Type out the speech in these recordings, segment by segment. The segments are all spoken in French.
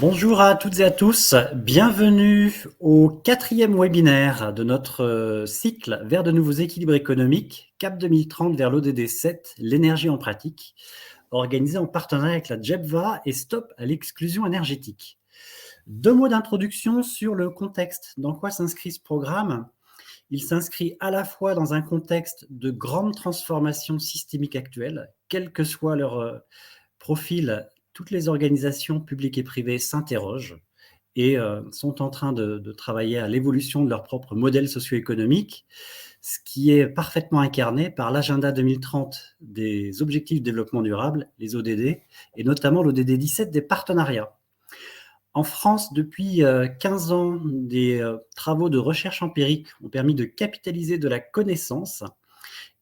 Bonjour à toutes et à tous, bienvenue au 4e webinaire de notre cycle vers de nouveaux équilibres économiques, CAP 2030 vers l'ODD 7, l'énergie en pratique, organisé en partenariat avec la JEPVA et Stop à l'exclusion énergétique. 2 mots d'introduction sur le contexte. Dans quoi s'inscrit ce programme ? Il s'inscrit à la fois dans un contexte de grande transformation systémique actuelle, quel que soit leur profil. Toutes les organisations publiques et privées s'interrogent et sont en train de travailler à l'évolution de leur propre modèle socio-économique, ce qui est parfaitement incarné par l'agenda 2030 des objectifs de développement durable, les ODD, et notamment l'ODD 17 des partenariats. En France, depuis 15 ans, des travaux de recherche empirique ont permis de capitaliser de la connaissance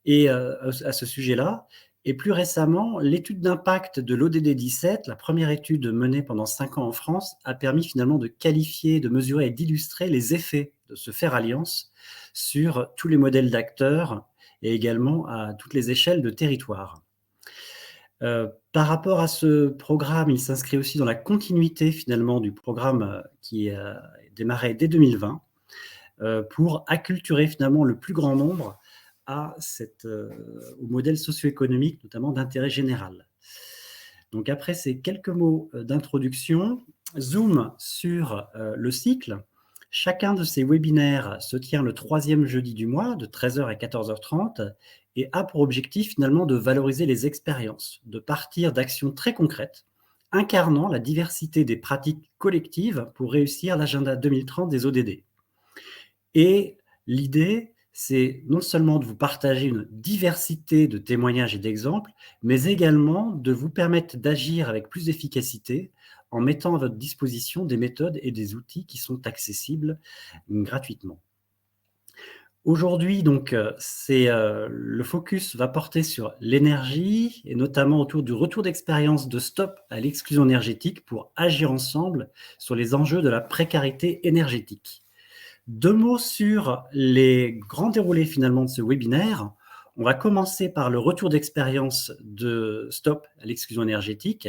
et à ce sujet-là. Et plus récemment, l'étude d'impact de l'ODD 17, la première étude menée pendant 5 ans en France, a permis finalement de qualifier, de mesurer et d'illustrer les effets de ce faire alliance sur tous les modèles d'acteurs et également à toutes les échelles de territoire. Par rapport à ce programme, il s'inscrit aussi dans la continuité finalement du programme qui a démarré dès 2020 pour acculturer finalement le plus grand nombre au modèle socio-économique, notamment d'intérêt général. Donc après ces quelques mots d'introduction, zoom sur le cycle. Chacun de ces webinaires se tient le 3e jeudi du mois, de 13h à 14h30, et a pour objectif finalement de valoriser les expériences, de partir d'actions très concrètes, incarnant la diversité des pratiques collectives pour réussir l'agenda 2030 des ODD. Et l'idée, c'est non seulement de vous partager une diversité de témoignages et d'exemples, mais également de vous permettre d'agir avec plus d'efficacité en mettant à votre disposition des méthodes et des outils qui sont accessibles gratuitement. Aujourd'hui, donc, le focus va porter sur l'énergie et notamment autour du retour d'expérience de Stop à l'exclusion énergétique pour agir ensemble sur les enjeux de la précarité énergétique. 2 mots sur les grands déroulés finalement de ce webinaire. On va commencer par le retour d'expérience de Stop à l'exclusion énergétique.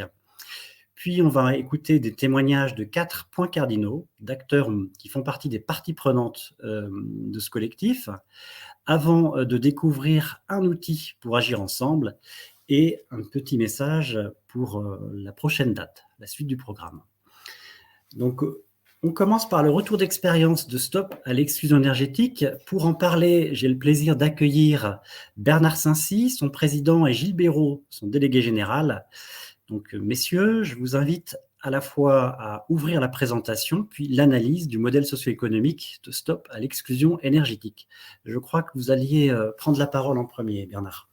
Puis on va écouter des témoignages de 4 points cardinaux d'acteurs qui font partie des parties prenantes de ce collectif, avant de découvrir un outil pour agir ensemble et un petit message pour la prochaine date, la suite du programme. Donc, on commence par le retour d'expérience de Stop à l'exclusion énergétique. Pour en parler, j'ai le plaisir d'accueillir Bernard Saincy, son président, et Gilles Béraud, son délégué général. Donc, messieurs, je vous invite à la fois à ouvrir la présentation, puis l'analyse du modèle socio-économique de Stop à l'exclusion énergétique. Je crois que vous alliez prendre la parole en premier, Bernard.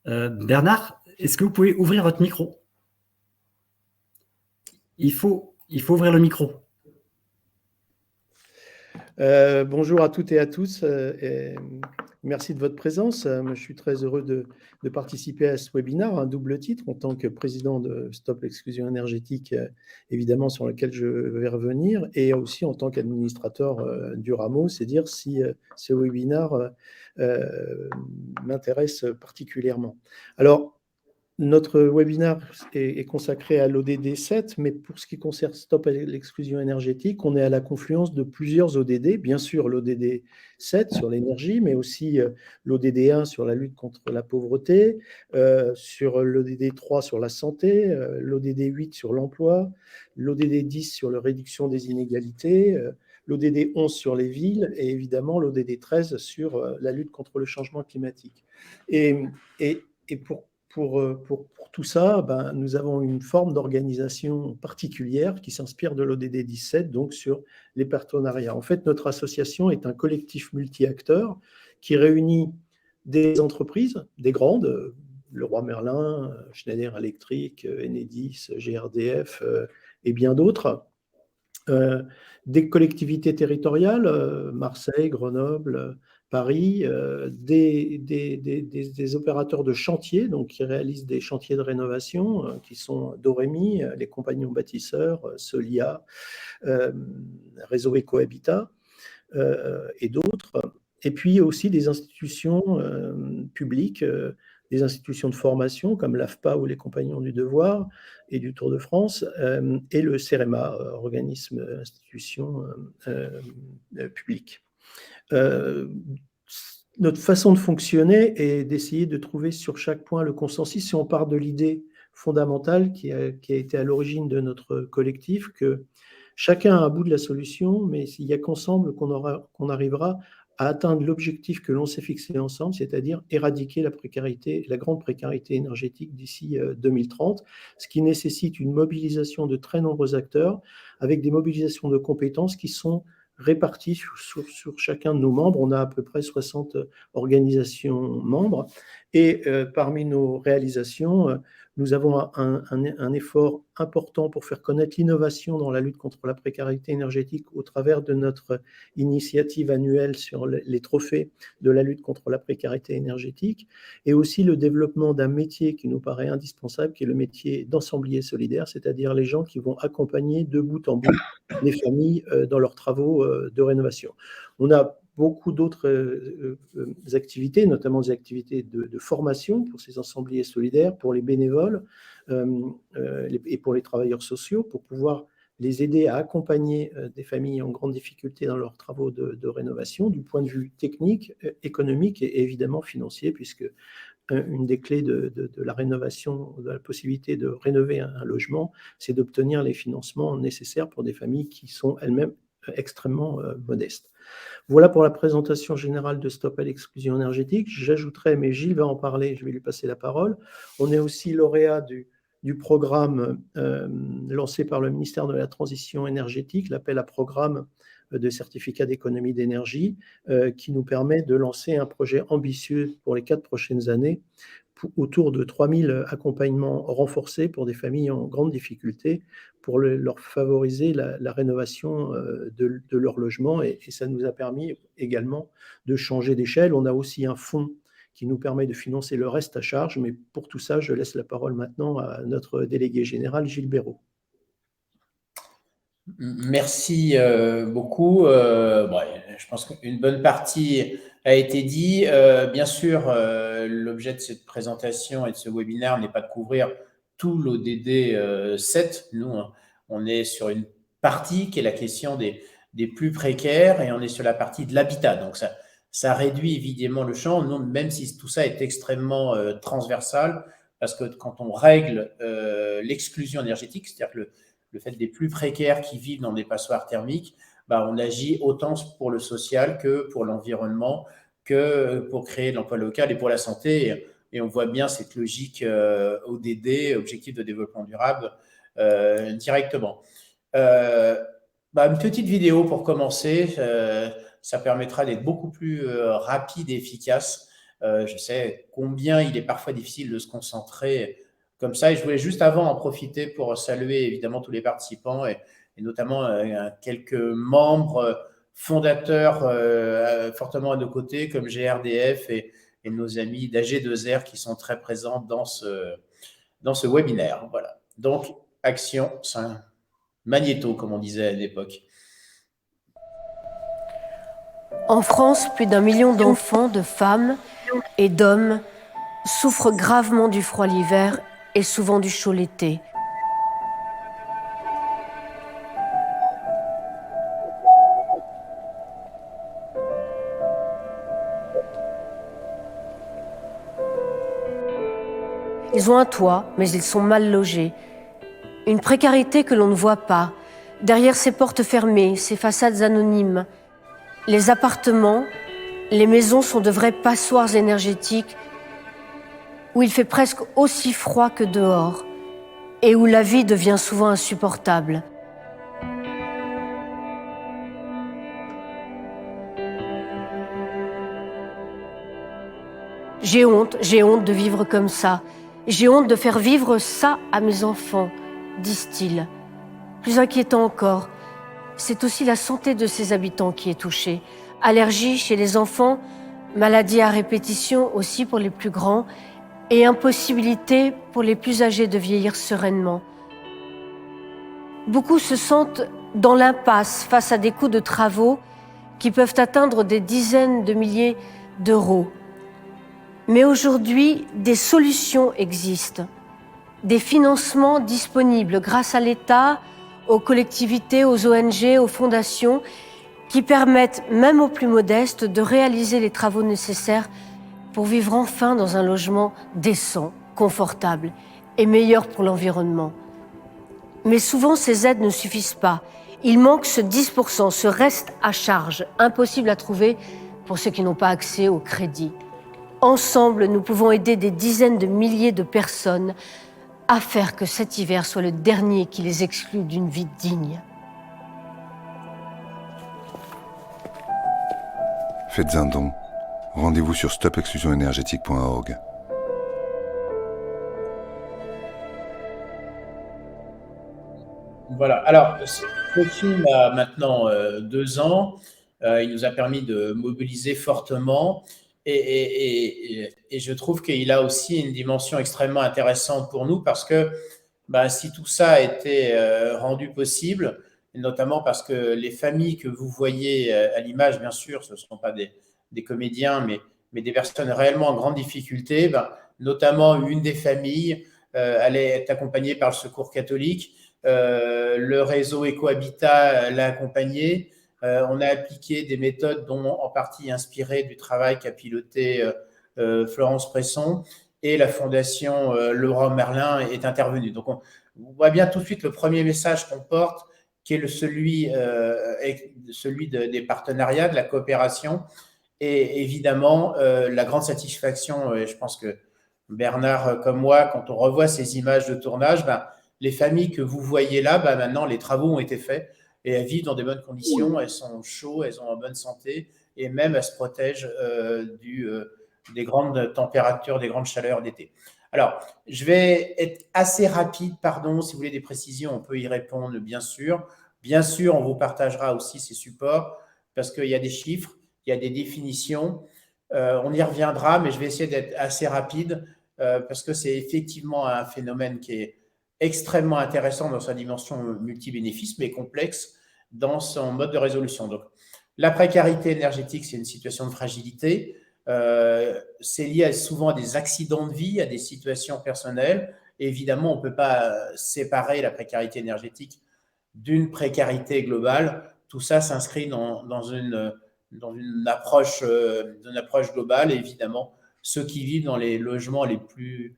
Bernard, est-ce que vous pouvez ouvrir votre micro ? Il faut ouvrir le micro. Bonjour à toutes et à tous. Et merci de votre présence. Je suis très heureux de participer à ce webinaire, un double titre en tant que président de Stop l'exclusion énergétique, évidemment, sur lequel je vais revenir, et aussi en tant qu'administrateur du rameau, c'est dire si ce webinaire m'intéresse particulièrement. Alors, notre webinaire est consacré à l'ODD 7, mais pour ce qui concerne Stop à l'exclusion énergétique, on est à la confluence de plusieurs ODD. Bien sûr, l'ODD 7 sur l'énergie, mais aussi l'ODD 1 sur la lutte contre la pauvreté, sur l'ODD 3 sur la santé, l'ODD 8 sur l'emploi, l'ODD 10 sur la réduction des inégalités, l'ODD 11 sur les villes et évidemment l'ODD 13 sur la lutte contre le changement climatique. Et pour tout ça, nous avons une forme d'organisation particulière qui s'inspire de l'ODD 17, donc sur les partenariats. En fait, notre association est un collectif multi-acteurs qui réunit des entreprises, des grandes, Leroy Merlin, Schneider Electric, Enedis, GRDF et bien d'autres, des collectivités territoriales, Marseille, Grenoble, Paris, des opérateurs de chantiers, donc qui réalisent des chantiers de rénovation, qui sont Doremi, les compagnons bâtisseurs, Solia, Réseau Ecohabitat et d'autres. Et puis aussi des institutions publiques des institutions de formation comme l'AFPA ou les Compagnons du Devoir et du Tour de France, et le CEREMA, organisme, institution publique. Notre façon de fonctionner est d'essayer de trouver sur chaque point le consensus. Si on part de l'idée fondamentale qui a été à l'origine de notre collectif, que chacun a un bout de la solution, mais il n'y a qu'ensemble qu'on arrivera à atteindre l'objectif que l'on s'est fixé ensemble, c'est-à-dire éradiquer la précarité, la grande précarité énergétique d'ici 2030, ce qui nécessite une mobilisation de très nombreux acteurs, avec des mobilisations de compétences qui sont réparties sur chacun de nos membres. On a à peu près 60 organisations membres, et parmi nos réalisations, nous avons un effort important pour faire connaître l'innovation dans la lutte contre la précarité énergétique au travers de notre initiative annuelle sur les trophées de la lutte contre la précarité énergétique, et aussi le développement d'un métier qui nous paraît indispensable, qui est le métier d'ensemblier solidaire, c'est-à-dire les gens qui vont accompagner de bout en bout les familles dans leurs travaux de rénovation. On a beaucoup d'autres activités, notamment des activités de formation pour ces ensembliers solidaires, pour les bénévoles et pour les travailleurs sociaux, pour pouvoir les aider à accompagner des familles en grande difficulté dans leurs travaux de rénovation, du point de vue technique, économique et évidemment financier, puisque une des clés de la rénovation, de la possibilité de rénover un logement, c'est d'obtenir les financements nécessaires pour des familles qui sont elles-mêmes extrêmement modestes. Voilà pour la présentation générale de Stop à l'exclusion énergétique. J'ajouterai, mais Gilles va en parler, je vais lui passer la parole. On est aussi lauréat du programme lancé par le ministère de la Transition énergétique, l'appel à programme de certificats d'économie d'énergie, qui nous permet de lancer un projet ambitieux pour les 4 prochaines années, autour de 3000 accompagnements renforcés pour des familles en grande difficulté, pour leur favoriser la rénovation de leur logement. Et ça nous a permis également de changer d'échelle. On a aussi un fonds qui nous permet de financer le reste à charge. Mais pour tout ça, je laisse la parole maintenant à notre délégué général, Gilles Béraud. Merci beaucoup. Je pense qu'une bonne partie a été dit. Bien sûr, l'objet de cette présentation et de ce webinaire n'est pas de couvrir tout l'ODD 7. Nous, on est sur une partie qui est la question des plus précaires, et on est sur la partie de l'habitat. Donc, ça réduit évidemment le champ, même si tout ça est extrêmement transversal, parce que quand on règle l'exclusion énergétique, c'est-à-dire que le fait des plus précaires qui vivent dans des passoires thermiques, on agit autant pour le social que pour l'environnement, que pour créer de l'emploi local et pour la santé. Et on voit bien cette logique ODD, Objectif de développement durable, directement. Une petite vidéo pour commencer, ça permettra d'être beaucoup plus rapide et efficace. Je sais combien il est parfois difficile de se concentrer comme ça, et je voulais juste avant en profiter pour saluer évidemment tous les participants et notamment quelques membres fondateurs fortement à nos côtés comme GRDF et nos amis d'AG2R qui sont très présents dans ce webinaire. Voilà. Donc, action, c'est un magnéto, comme on disait à l'époque. En France, plus d'1 million d'enfants, de femmes et d'hommes souffrent gravement du froid l'hiver et souvent du chaud l'été. Ils ont un toit, mais ils sont mal logés. Une précarité que l'on ne voit pas. Derrière ces portes fermées, ces façades anonymes, les appartements, les maisons sont de vraies passoires énergétiques où il fait presque aussi froid que dehors et où la vie devient souvent insupportable. J'ai honte de vivre comme ça. J'ai honte de faire vivre ça à mes enfants, disent-ils. Plus inquiétant encore, c'est aussi la santé de ces habitants qui est touchée. Allergies chez les enfants, maladies à répétition aussi pour les plus grands, et impossibilité pour les plus âgés de vieillir sereinement. Beaucoup se sentent dans l'impasse face à des coûts de travaux qui peuvent atteindre des dizaines de milliers d'euros. Mais aujourd'hui, des solutions existent. Des financements disponibles grâce à l'État, aux collectivités, aux ONG, aux fondations, qui permettent, même aux plus modestes, de réaliser les travaux nécessaires pour vivre enfin dans un logement décent, confortable et meilleur pour l'environnement. Mais souvent, ces aides ne suffisent pas. Il manque ce 10%, ce reste à charge, impossible à trouver pour ceux qui n'ont pas accès au crédit. Ensemble, nous pouvons aider des dizaines de milliers de personnes à faire que cet hiver soit le dernier qui les exclut d'une vie digne. Faites un don. Rendez-vous sur stopexclusionénergétique.org. Voilà. Alors, ce film a maintenant 2 ans. Il nous a permis de mobiliser fortement et je trouve qu'il a aussi une dimension extrêmement intéressante pour nous parce que si tout ça a été rendu possible, notamment parce que les familles que vous voyez à l'image, bien sûr, ce ne sont pas des comédiens, mais des personnes réellement en grande difficulté, notamment une des familles, elle est accompagnée par le Secours catholique. Le réseau Ecohabitat l'a accompagné. On a appliqué des méthodes dont en partie inspirées du travail qu'a piloté Florence Presson et la fondation Leroy Merlin est intervenue. Donc on voit bien tout de suite le premier message qu'on porte, qui est celui des partenariats, de la coopération et évidemment la grande satisfaction. Et je pense que Bernard, comme moi, quand on revoit ces images de tournage, les familles que vous voyez là, maintenant, les travaux ont été faits et elles vivent dans des bonnes conditions, elles sont chaudes, elles sont en bonne santé et même elles se protègent des grandes températures, des grandes chaleurs d'été. Alors, je vais être assez rapide, pardon, si vous voulez des précisions, on peut y répondre, bien sûr. Bien sûr, on vous partagera aussi ces supports parce qu'il y a des chiffres, il y a des définitions. On y reviendra, mais je vais essayer d'être assez rapide parce que c'est effectivement un phénomène qui est extrêmement intéressant dans sa dimension multibénéfice, mais complexe dans son mode de résolution. Donc, la précarité énergétique, c'est une situation de fragilité. C'est lié souvent à des accidents de vie, à des situations personnelles. Et évidemment, on ne peut pas séparer la précarité énergétique d'une précarité globale. Tout ça s'inscrit dans une approche globale. Et évidemment, ceux qui vivent dans les logements les plus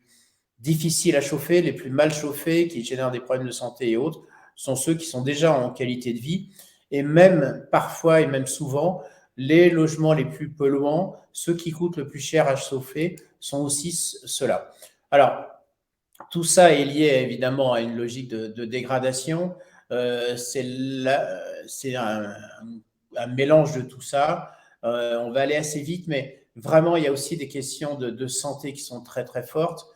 difficiles à chauffer, les plus mal chauffés, qui génèrent des problèmes de santé et autres, sont ceux qui sont déjà en qualité de vie. Et même parfois, et même souvent, les logements les plus polluants, ceux qui coûtent le plus cher à chauffer, sont aussi ceux-là. Alors, tout ça est lié évidemment à une logique de dégradation. C'est un mélange de tout ça. On va aller assez vite, mais vraiment, il y a aussi des questions de santé qui sont très, très fortes.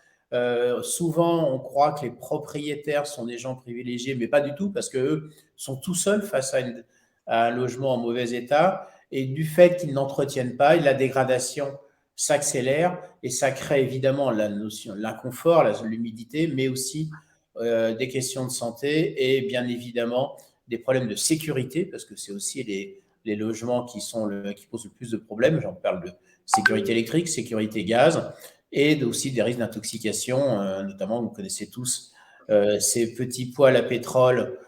Souvent, on croit que les propriétaires sont des gens privilégiés, mais pas du tout, parce qu'eux sont tout seuls face à un logement en mauvais état. Et du fait qu'ils n'entretiennent pas, la dégradation s'accélère et ça crée évidemment l'inconfort, l'humidité, mais aussi des questions de santé et bien évidemment des problèmes de sécurité, parce que c'est aussi les logements qui posent le plus de problèmes. J'en parle de sécurité électrique, sécurité gaz, et aussi des risques d'intoxication, notamment, vous connaissez tous ces petits poêles à pétrole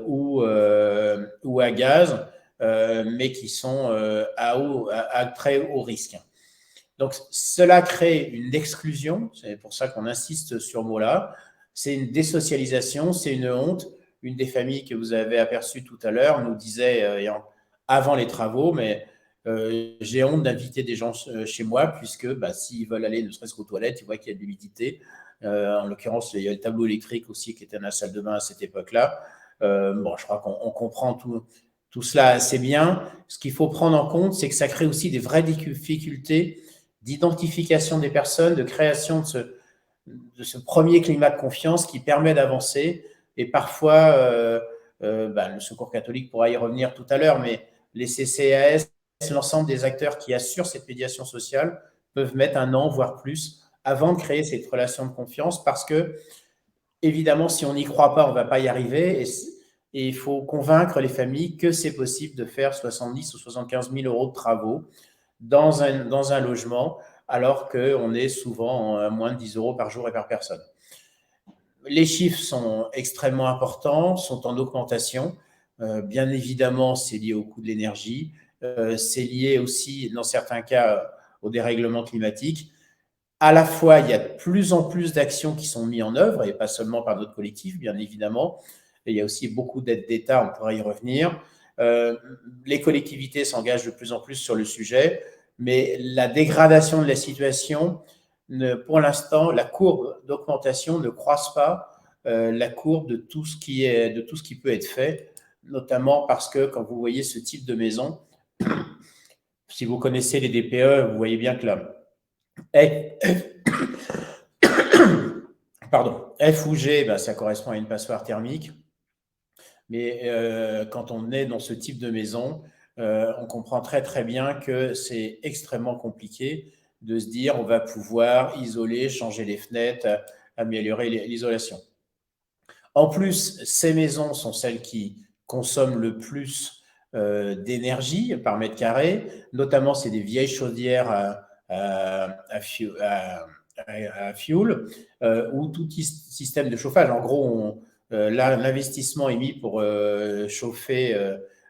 ou à gaz, mais qui sont à très haut risque. Donc, cela crée une exclusion, c'est pour ça qu'on insiste sur ce mot-là, c'est une désocialisation, c'est une honte. Une des familles que vous avez aperçues tout à l'heure nous disait, avant les travaux, mais j'ai honte d'inviter des gens chez moi, puisque s'ils veulent aller ne serait-ce qu'aux toilettes, ils voient qu'il y a de l'humidité. En l'occurrence, il y a le tableau électrique aussi qui était dans la salle de bain à cette époque-là. Je crois qu'on comprend tout cela assez bien. Ce qu'il faut prendre en compte, c'est que ça crée aussi des vraies difficultés d'identification des personnes, de création de ce premier climat de confiance qui permet d'avancer. Et parfois, le Secours catholique pourra y revenir tout à l'heure, mais les CCAS, l'ensemble des acteurs qui assurent cette médiation sociale peuvent mettre 1 an, voire plus, avant de créer cette relation de confiance, parce que, évidemment, si on n'y croit pas, on ne va pas y arriver. Et il faut convaincre les familles que c'est possible de faire 70 ou 75 000 euros de travaux dans un logement alors qu'on est souvent à moins de 10 € par jour et par personne. Les chiffres sont extrêmement importants, sont en augmentation. Bien évidemment, c'est lié au coût de l'énergie. C'est lié aussi, dans certains cas, au dérèglement climatique. À la fois, il y a de plus en plus d'actions qui sont mises en œuvre, et pas seulement par d'autres collectifs, bien évidemment. Et il y a aussi beaucoup d'aides d'État, on pourrait y revenir. Les collectivités s'engagent de plus en plus sur le sujet, mais la dégradation de la situation, pour l'instant, la courbe d'augmentation ne croise pas la courbe de tout ce qui peut être fait, notamment parce que quand vous voyez ce type de maison, si vous connaissez les DPE, vous voyez bien que là, F ou G, ça correspond à une passoire thermique. Mais quand on est dans ce type de maison, on comprend très très bien que c'est extrêmement compliqué de se dire on va pouvoir isoler, changer les fenêtres, améliorer l'isolation. En plus, ces maisons sont celles qui consomment le plus d'énergie par mètre carré. Notamment, c'est des vieilles chaudières à fioul ou tout système de chauffage. En gros, l'investissement est mis pour chauffer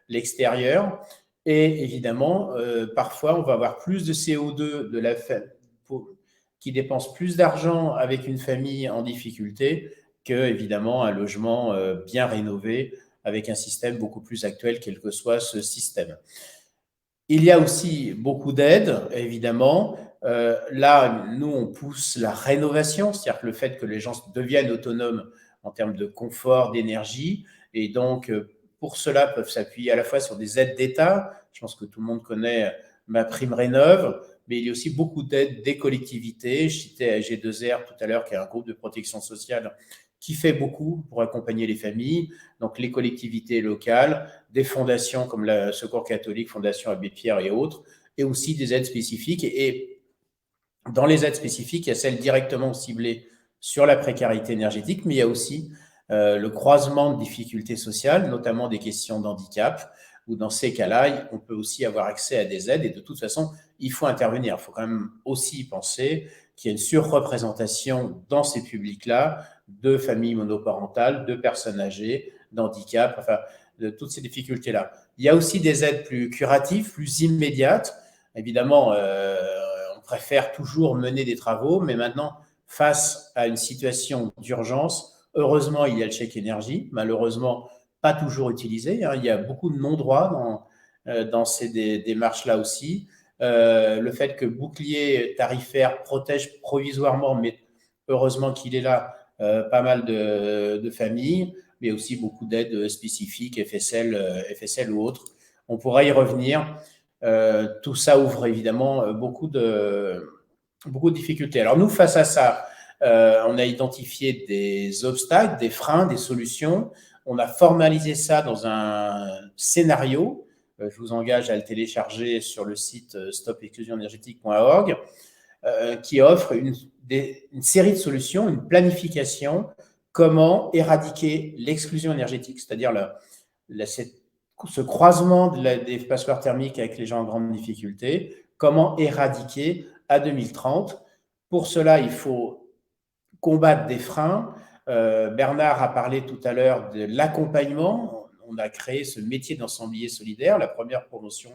l'extérieur. Et évidemment, parfois, on va avoir plus de CO2 qui dépense plus d'argent avec une famille en difficulté que, évidemment, un logement bien rénové avec un système beaucoup plus actuel, quel que soit ce système. Il y a aussi beaucoup d'aides, évidemment. Là, nous, on pousse la rénovation, c'est-à-dire que le fait que les gens deviennent autonomes en termes de confort, d'énergie, et donc, pour cela, peuvent s'appuyer à la fois sur des aides d'État. Je pense que tout le monde connaît MaPrimeRénov', mais il y a aussi beaucoup d'aides des collectivités. Je citais G2R tout à l'heure, qui est un groupe de protection sociale qui fait beaucoup pour accompagner les familles. Donc, les collectivités locales, des fondations comme la Secours catholique, Fondation Abbé Pierre et autres, et aussi des aides spécifiques. Et dans les aides spécifiques, il y a celles directement ciblées sur la précarité énergétique, mais il y a aussi le croisement de difficultés sociales, notamment des questions d'handicap, où dans ces cas-là, on peut aussi avoir accès à des aides. Et de toute façon, il faut intervenir. Il faut quand même aussi penser qu'il y a une surreprésentation dans ces publics-là de familles monoparentales, de personnes âgées, d'handicap, enfin, de toutes ces difficultés-là. Il y a aussi des aides plus curatives, plus immédiates. Évidemment, on préfère toujours mener des travaux, mais maintenant, face à une situation d'urgence, heureusement, il y a le chèque énergie, malheureusement, pas toujours utilisé. Il y a beaucoup de non-droits dans ces démarches-là aussi. Le fait que bouclier tarifaire protège provisoirement, mais heureusement qu'il est là, pas mal de familles, mais aussi beaucoup d'aides spécifiques, FSL ou autres. On pourra y revenir. Tout ça ouvre évidemment beaucoup de difficultés. Alors nous, face à ça, on a identifié des obstacles, des freins, des solutions. On a formalisé ça dans un scénario. Je vous engage à le télécharger sur le site stopexclusionenergetique.org, qui offre une série de solutions, une planification, comment éradiquer l'exclusion énergétique, c'est-à-dire ce croisement des passoires thermiques avec les gens en grande difficulté, comment éradiquer à 2030. Pour cela, il faut combattre des freins. Bernard a parlé tout à l'heure de l'accompagnement. On a créé ce métier d'ensemblier solidaire. La première promotion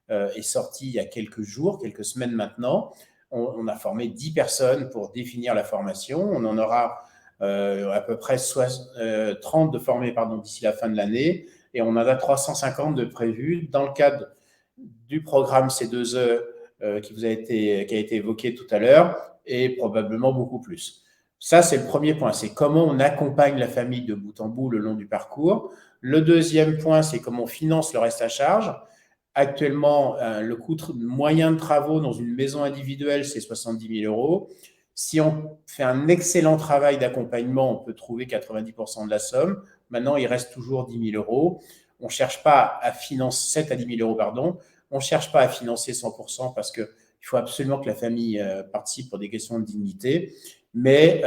est sortie il y a quelques jours, quelques semaines maintenant. On a formé 10 personnes pour définir la formation. On en aura à peu près 30 de formés d'ici la fin de l'année, et on en a 350 de prévus dans le cadre du programme C2E qui a été évoqué tout à l'heure, et probablement beaucoup plus. Ça, c'est le premier point, c'est comment on accompagne la famille de bout en bout le long du parcours. Le deuxième point, c'est comment on finance le reste à charge. Actuellement, le coût moyen de travaux dans une maison individuelle, c'est 70 000 €. Si on fait un excellent travail d'accompagnement, on peut trouver 90% de la somme. Maintenant, il reste toujours 10 000 €. On ne cherche pas à financer 7 à 10 000 €, pardon. On ne cherche pas à financer 100% parce qu'il faut absolument que la famille participe pour des questions de dignité. Mais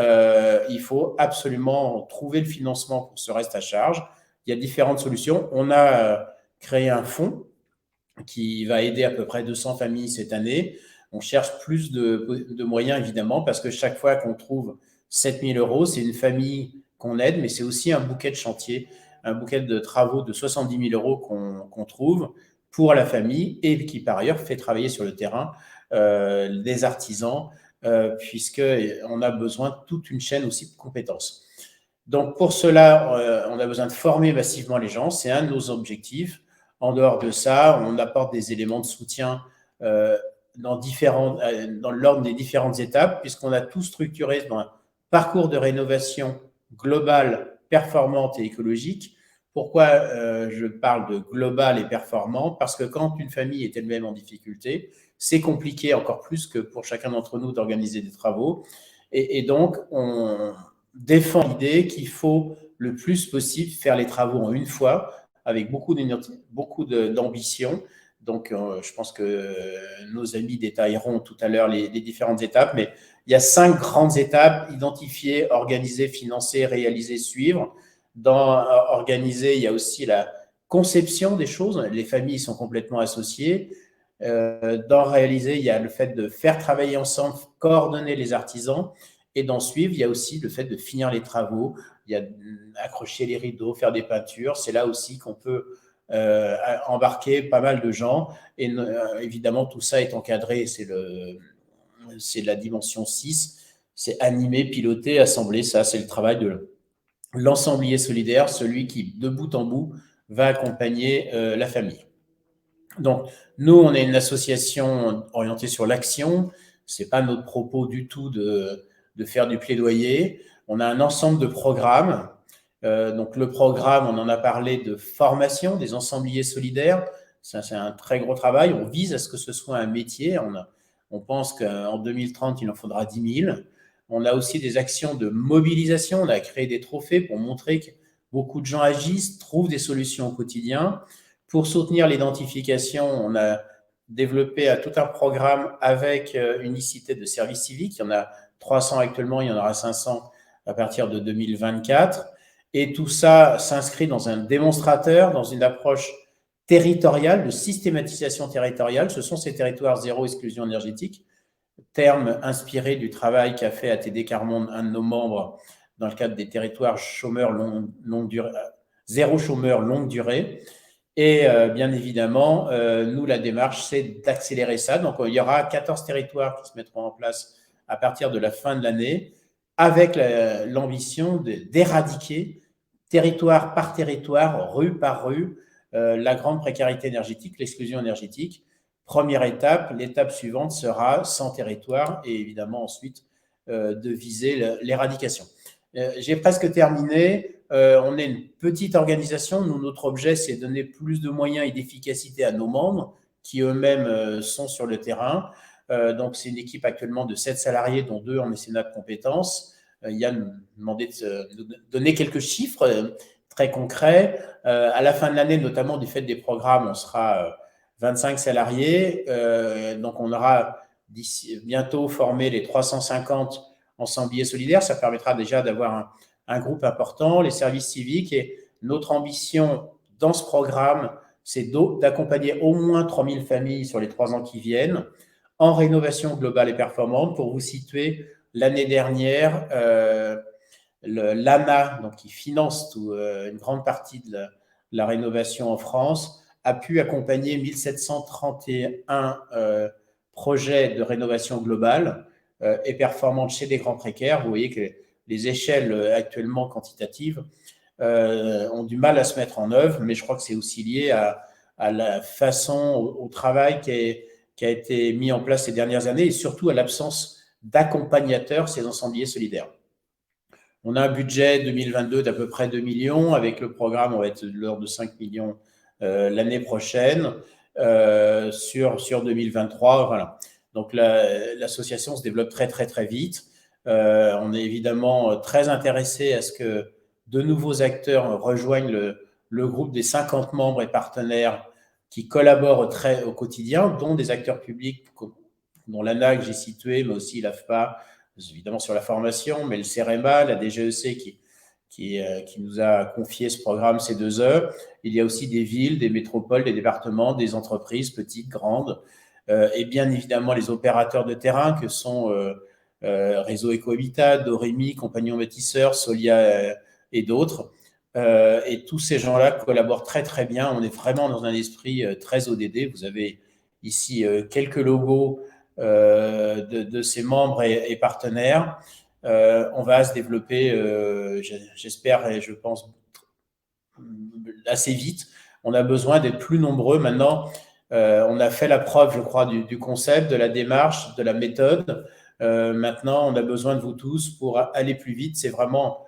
il faut absolument trouver le financement pour ce reste à charge. Il y a différentes solutions. On a créé un fonds qui va aider à peu près 200 familles cette année. on cherche plus de moyens, évidemment, parce que chaque fois qu'on trouve 7 000 €, c'est une famille qu'on aide, mais c'est aussi un bouquet de chantier, un bouquet de travaux de 70 000 € qu'on trouve pour la famille et qui, par ailleurs, fait travailler sur le terrain des artisans, puisqu'on a besoin de toute une chaîne aussi de compétences. Donc, pour cela, on a besoin de former massivement les gens. C'est un de nos objectifs. En dehors de ça, on apporte des éléments de soutien dans l'ordre des différentes étapes, puisqu'on a tout structuré dans un parcours de rénovation globale, performante et écologique. Pourquoi je parle de global et performant? Parce que quand une famille est elle-même en difficulté, c'est compliqué encore plus que pour chacun d'entre nous d'organiser des travaux. Et donc, on défend l'idée qu'il faut le plus possible faire les travaux en une fois, avec beaucoup d'ambition. Donc, je pense que nos amis détailleront tout à l'heure les différentes étapes, mais il y a 5 grandes étapes: identifier, organiser, financer, réaliser, suivre. Dans organiser, il y a aussi la conception des choses. Les familles sont complètement associées. Dans réaliser, il y a le fait de faire travailler ensemble, coordonner les artisans. Et dans suivre, il y a aussi le fait de finir les travaux. Il y a accrocher les rideaux, faire des peintures. C'est là aussi qu'on peut embarquer pas mal de gens. Et évidemment, tout ça est encadré. C'est la dimension 6. C'est animer, piloter, assembler. Ça, c'est le travail de l'ensemblier solidaire, celui qui, de bout en bout, va accompagner la famille. Donc, nous, on est une association orientée sur l'action. Ce n'est pas notre propos du tout de faire du plaidoyer. On a un ensemble de programmes. Donc, le programme, on en a parlé, de formation des ensembliers solidaires. Ça, c'est un très gros travail. On vise à ce que ce soit un métier. On pense qu'en 2030, il en faudra 10 000. On a aussi des actions de mobilisation. On a créé des trophées pour montrer que beaucoup de gens agissent, trouvent des solutions au quotidien. Pour soutenir l'identification, on a développé tout un programme avec unicité de service civique. Il y en a 300 actuellement, il y en aura 500 à partir de 2024. Et tout ça s'inscrit dans un démonstrateur, dans une approche territoriale, de systématisation territoriale. Ce sont ces territoires zéro exclusion énergétique, terme inspiré du travail qu'a fait ATD Carmonde, un de nos membres, dans le cadre des territoires chômeurs zéro chômeur longue durée. Et bien évidemment, nous, la démarche, c'est d'accélérer ça. Donc, il y aura 14 territoires qui se mettront en place à partir de la fin de l'année, avec l'ambition d'éradiquer, territoire par territoire, rue par rue, la grande précarité énergétique, l'exclusion énergétique. Première étape, l'étape suivante sera 100 territoires et évidemment ensuite de viser l'éradication. J'ai presque terminé. On est une petite organisation. Nous, notre objet, c'est de donner plus de moyens et d'efficacité à nos membres qui eux-mêmes sont sur le terrain. Donc, c'est une équipe actuellement de 7 salariés, dont 2 en mécénat de compétences. Yann m'a demandé de donner quelques chiffres très concrets. À la fin de l'année, notamment du fait des programmes, on sera 25 salariés. Donc, on aura bientôt formé les 350 ensembliers solidaires. Ça permettra déjà d'avoir un groupe important, les services civiques. Et notre ambition dans ce programme, c'est d'accompagner au moins 3000 familles sur les 3 ans qui viennent en rénovation globale et performante. Pour vous situer, l'année dernière, l'ANA, donc qui finance une grande partie de la rénovation en France, a pu accompagner 1731 projets de rénovation globale et performante chez des grands précaires. Vous voyez que les échelles actuellement quantitatives ont du mal à se mettre en œuvre, mais je crois que c'est aussi lié à la façon, au travail qui a été mis en place ces dernières années et surtout à l'absence d'accompagnateurs, ces ensembliers solidaires. On a un budget 2022 d'à peu près 2 millions. Avec le programme, on va être de l'ordre de 5 millions l'année prochaine sur 2023. Voilà. Donc, l'association se développe très, très, très vite. On est évidemment très intéressé à ce que de nouveaux acteurs rejoignent le groupe des 50 membres et partenaires qui collaborent au quotidien, dont des acteurs publics, dont l'ANA que j'ai situé, mais aussi l'AFPA, évidemment sur la formation, mais le CEREMA, la DGEC qui nous a confié ce programme C2E. Il y a aussi des villes, des métropoles, des départements, des entreprises petites, grandes, et bien évidemment les opérateurs de terrain que sont Réseau Ecohabitat, Doremi, Compagnon Bâtisseur, Solia et d'autres. Et tous ces gens-là collaborent très très bien. On est vraiment dans un esprit très ODD. Vous avez ici quelques logos de ces membres et partenaires. On va se développer, j'espère et je pense, assez vite. On a besoin d'être plus nombreux maintenant. On a fait la preuve, je crois, du concept, de la démarche, de la méthode. Maintenant, on a besoin de vous tous pour aller plus vite. C'est vraiment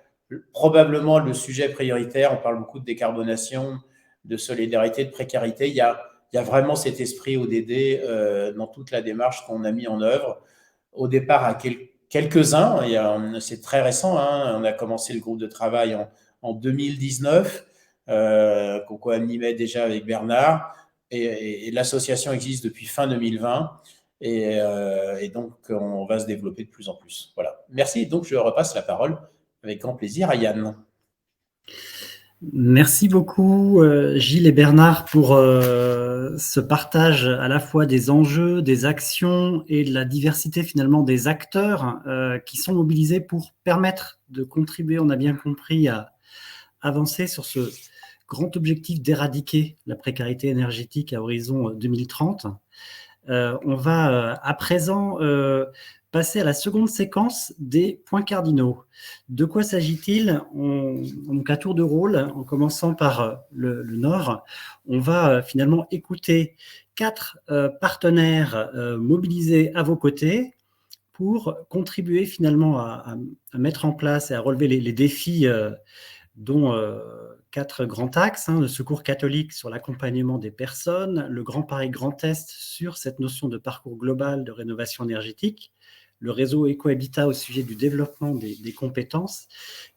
probablement le sujet prioritaire. On parle beaucoup de décarbonation, de solidarité, de précarité. Il y a vraiment cet esprit ODD dans toute la démarche qu'on a mis en œuvre. Au départ, à quelques-uns, c'est très récent, hein, on a commencé le groupe de travail en 2019, qu'on co-animait déjà avec Bernard, et l'association existe depuis fin 2020, et donc on va se développer de plus en plus. Voilà. Merci, donc je repasse la parole avec grand plaisir à Yann. Merci beaucoup Gilles et Bernard pour ce partage à la fois des enjeux, des actions et de la diversité finalement des acteurs qui sont mobilisés pour permettre de contribuer, on a bien compris, à avancer sur ce grand objectif d'éradiquer la précarité énergétique à horizon 2030. On va à présent passer à la seconde séquence des points cardinaux. De quoi s'agit-il? Donc à tour de rôle, en commençant par le Nord, on va finalement écouter 4 partenaires mobilisés à vos côtés pour contribuer finalement à mettre en place et à relever les défis dont 4 grands axes, le Secours catholique sur l'accompagnement des personnes, le Grand Paris Grand Est sur cette notion de parcours global de rénovation énergétique, le réseau Ecohabitat au sujet du développement des compétences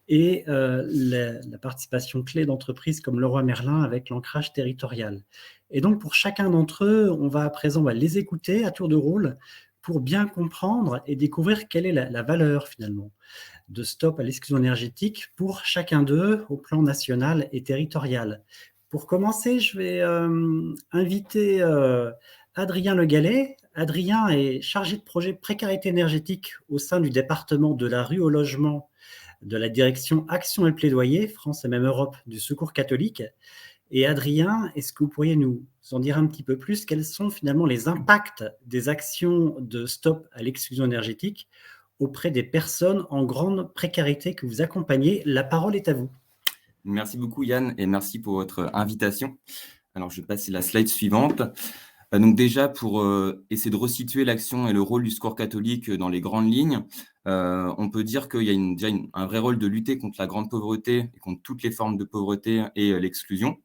et la participation clé d'entreprises comme Leroy Merlin avec l'ancrage territorial. Et donc pour chacun d'entre eux, on va à présent les écouter à tour de rôle pour bien comprendre et découvrir quelle est la valeur finalement de Stop à l'exclusion énergétique pour chacun d'eux au plan national et territorial. Pour commencer, je vais inviter Adrien Le Gallais. Adrien est chargé de projet précarité énergétique au sein du département de la rue au logement de la direction Action et Plaidoyer, France et même Europe du Secours catholique. Et Adrien, est-ce que vous pourriez nous en dire un petit peu plus? Quels sont finalement les impacts des actions de Stop à l'exclusion énergétique auprès des personnes en grande précarité que vous accompagnez? La parole est à vous. Merci beaucoup Yann et merci pour votre invitation. Alors je vais passer la slide suivante. Donc déjà pour essayer de resituer l'action et le rôle du Secours catholique dans les grandes lignes, on peut dire qu'il y a déjà un vrai rôle de lutter contre la grande pauvreté et contre toutes les formes de pauvreté et l'exclusion.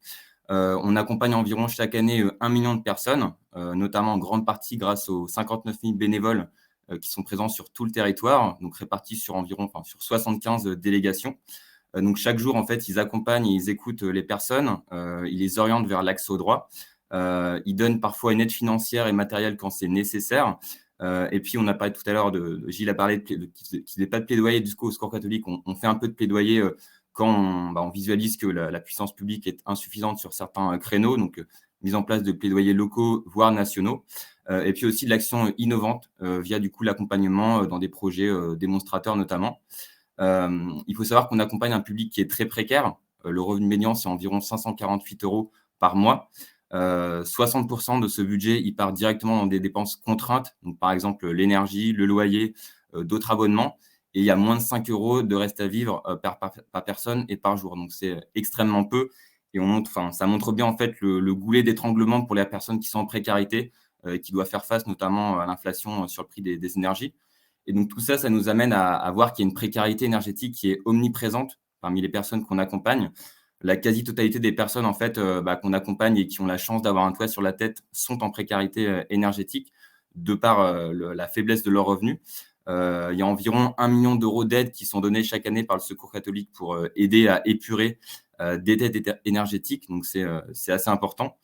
On accompagne environ chaque année 1 million de personnes, notamment en grande partie grâce aux 59 000 bénévoles qui sont présents sur tout le territoire, donc répartis sur sur 75 délégations. Donc chaque jour, en fait, ils accompagnent et ils écoutent les personnes, ils les orientent vers l'accès au droit. Ils donnent parfois une aide financière et matérielle quand c'est nécessaire. Et puis, on a parlé tout à l'heure Gilles a parlé qu'il n'y ait pas de plaidoyer du coup au Secours catholique. On fait un peu de plaidoyer quand on visualise que la puissance publique est insuffisante sur certains créneaux, donc mise en place de plaidoyers locaux, voire nationaux. Et puis aussi de l'action innovante via du coup l'accompagnement dans des projets démonstrateurs notamment. Il faut savoir qu'on accompagne un public qui est très précaire. Le revenu médian, c'est environ 548 € par mois. 60% de ce budget, il part directement dans des dépenses contraintes, donc par exemple l'énergie, le loyer, d'autres abonnements. Et il y a moins de 5 € de reste à vivre par personne et par jour. Donc c'est extrêmement peu. Et ça montre bien en fait le goulet d'étranglement pour les personnes qui sont en précarité, qui doivent faire face notamment à l'inflation sur le prix des énergies. Et donc tout ça, ça nous amène à voir qu'il y a une précarité énergétique qui est omniprésente parmi les personnes qu'on accompagne. La quasi-totalité des personnes en fait qu'on accompagne et qui ont la chance d'avoir un toit sur la tête sont en précarité énergétique de par la faiblesse de leurs revenus. Il y a environ 1 million d'euros d'aides qui sont donnés chaque année par le Secours catholique pour aider à épurer des dettes énergétiques. Donc c'est assez important.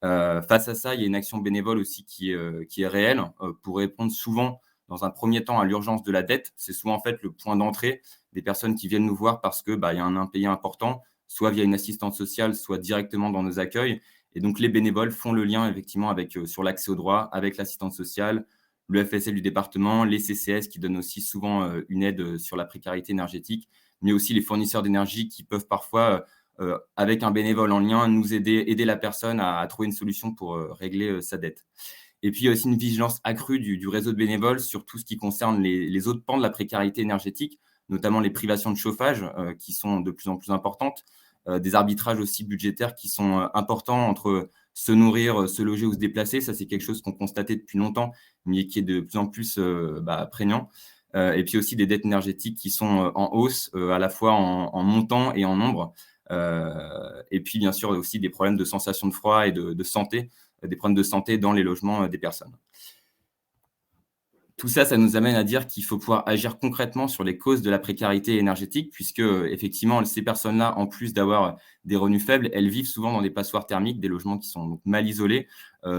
Face à ça, il y a une action bénévole aussi qui est réelle pour répondre souvent dans un premier temps à l'urgence de la dette. C'est souvent en fait le point d'entrée des personnes qui viennent nous voir parce que y a un impayé important, soit via une assistante sociale, soit directement dans nos accueils. Et donc, les bénévoles font le lien effectivement avec, sur l'accès aux droits, avec l'assistance sociale, le FSL du département, les CCS qui donnent aussi souvent une aide sur la précarité énergétique, mais aussi les fournisseurs d'énergie qui peuvent parfois, avec un bénévole en lien, nous aider la personne à trouver une solution pour régler sa dette. Et puis, il y a aussi une vigilance accrue du réseau de bénévoles sur tout ce qui concerne les autres pans de la précarité énergétique, notamment les privations de chauffage qui sont de plus en plus importantes, des arbitrages aussi budgétaires qui sont importants entre se nourrir, se loger ou se déplacer. Ça, c'est quelque chose qu'on constatait depuis longtemps, mais qui est de plus en plus prégnant. Et puis aussi des dettes énergétiques qui sont en hausse, à la fois en montant et en nombre. Et puis, bien sûr, aussi des problèmes de sensation de froid et de santé, des problèmes de santé dans les logements des personnes. Tout ça, ça nous amène à dire qu'il faut pouvoir agir concrètement sur les causes de la précarité énergétique, puisque effectivement, ces personnes-là, en plus d'avoir des revenus faibles, elles vivent souvent dans des passoires thermiques, des logements qui sont donc mal isolés,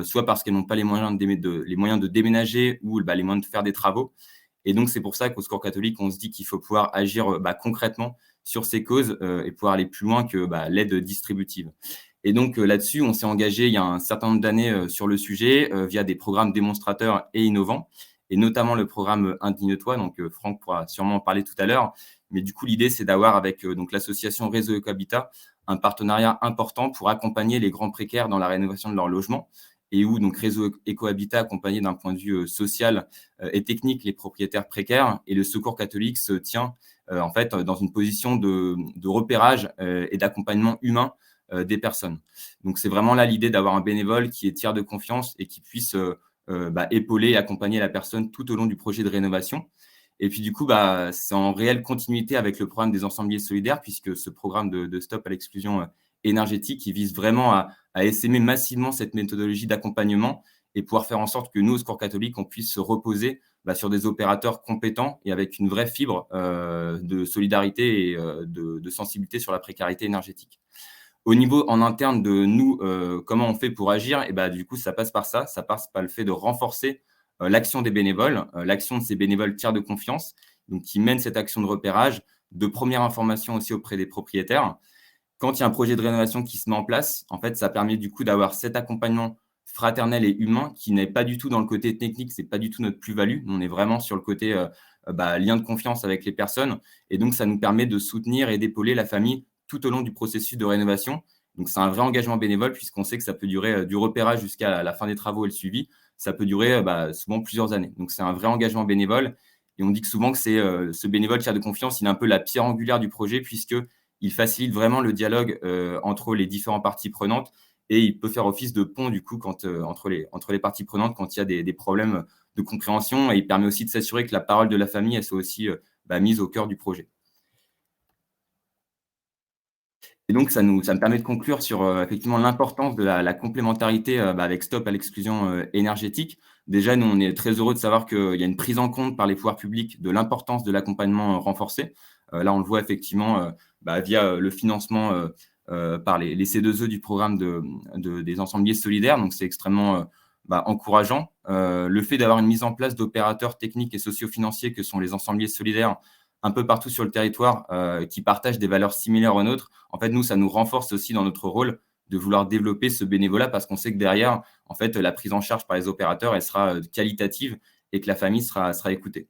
soit parce qu'elles n'ont pas les moyens de déménager ou les moyens de faire des travaux. Et donc, c'est pour ça qu'au Secours catholique, on se dit qu'il faut pouvoir agir concrètement sur ces causes et pouvoir aller plus loin que l'aide distributive. Et donc, là-dessus, on s'est engagé il y a un certain nombre d'années sur le sujet via des programmes démonstrateurs et innovants, et notamment le programme Indigne-toi. Donc, Franck pourra sûrement en parler tout à l'heure. Mais du coup, l'idée, c'est d'avoir avec donc l'association Réseau Ecohabitat un partenariat important pour accompagner les grands précaires dans la rénovation de leur logement, et où donc Réseau Ecohabitat accompagné d'un point de vue social et technique les propriétaires précaires, et le Secours catholique se tient en fait dans une position de repérage et d'accompagnement humain des personnes. Donc, c'est vraiment là l'idée d'avoir un bénévole qui est tiers de confiance et qui puisse épauler et accompagner la personne tout au long du projet de rénovation. Et puis, du coup, c'est en réelle continuité avec le programme des ensembliers solidaires, puisque ce programme de Stop à l'exclusion énergétique, qui vise vraiment à essaimer massivement cette méthodologie d'accompagnement et pouvoir faire en sorte que nous, au Secours catholique, on puisse se reposer sur des opérateurs compétents et avec une vraie fibre de solidarité et de sensibilité sur la précarité énergétique. Au niveau en interne de nous, comment on fait pour agir? Et du coup, ça passe par ça. Ça passe par le fait de renforcer l'action des bénévoles, l'action de ces bénévoles tiers de confiance, donc qui mènent cette action de repérage, de première information aussi auprès des propriétaires. Quand il y a un projet de rénovation qui se met en place, en fait, ça permet du coup d'avoir cet accompagnement fraternel et humain qui n'est pas du tout dans le côté technique, c'est pas du tout notre plus-value. On est vraiment sur le côté lien de confiance avec les personnes, et donc ça nous permet de soutenir et d'épauler la famille tout au long du processus de rénovation. Donc, c'est un vrai engagement bénévole, puisqu'on sait que ça peut durer du repérage jusqu'à la fin des travaux et le suivi. Ça peut durer souvent plusieurs années. Donc, c'est un vrai engagement bénévole. Et on dit que souvent que c'est ce bénévole tiers de confiance, il est un peu la pierre angulaire du projet, puisqu'il facilite vraiment le dialogue entre les différentes parties prenantes, et il peut faire office de pont du coup entre les parties prenantes quand il y a des problèmes de compréhension, et il permet aussi de s'assurer que la parole de la famille elle soit aussi mise au cœur du projet. Et donc, ça me permet de conclure sur effectivement l'importance de la complémentarité avec Stop à l'exclusion énergétique. Déjà, nous, on est très heureux de savoir qu'il y a une prise en compte par les pouvoirs publics de l'importance de l'accompagnement renforcé. Là, on le voit effectivement via le financement par les C2E du programme des ensembliers solidaires. Donc, c'est extrêmement encourageant. Le fait d'avoir une mise en place d'opérateurs techniques et socio-financiers que sont les ensembliers solidaires un peu partout sur le territoire qui partagent des valeurs similaires aux nôtres, en fait, nous, ça nous renforce aussi dans notre rôle de vouloir développer ce bénévolat, parce qu'on sait que derrière, en fait, la prise en charge par les opérateurs, elle sera qualitative et que la famille sera écoutée.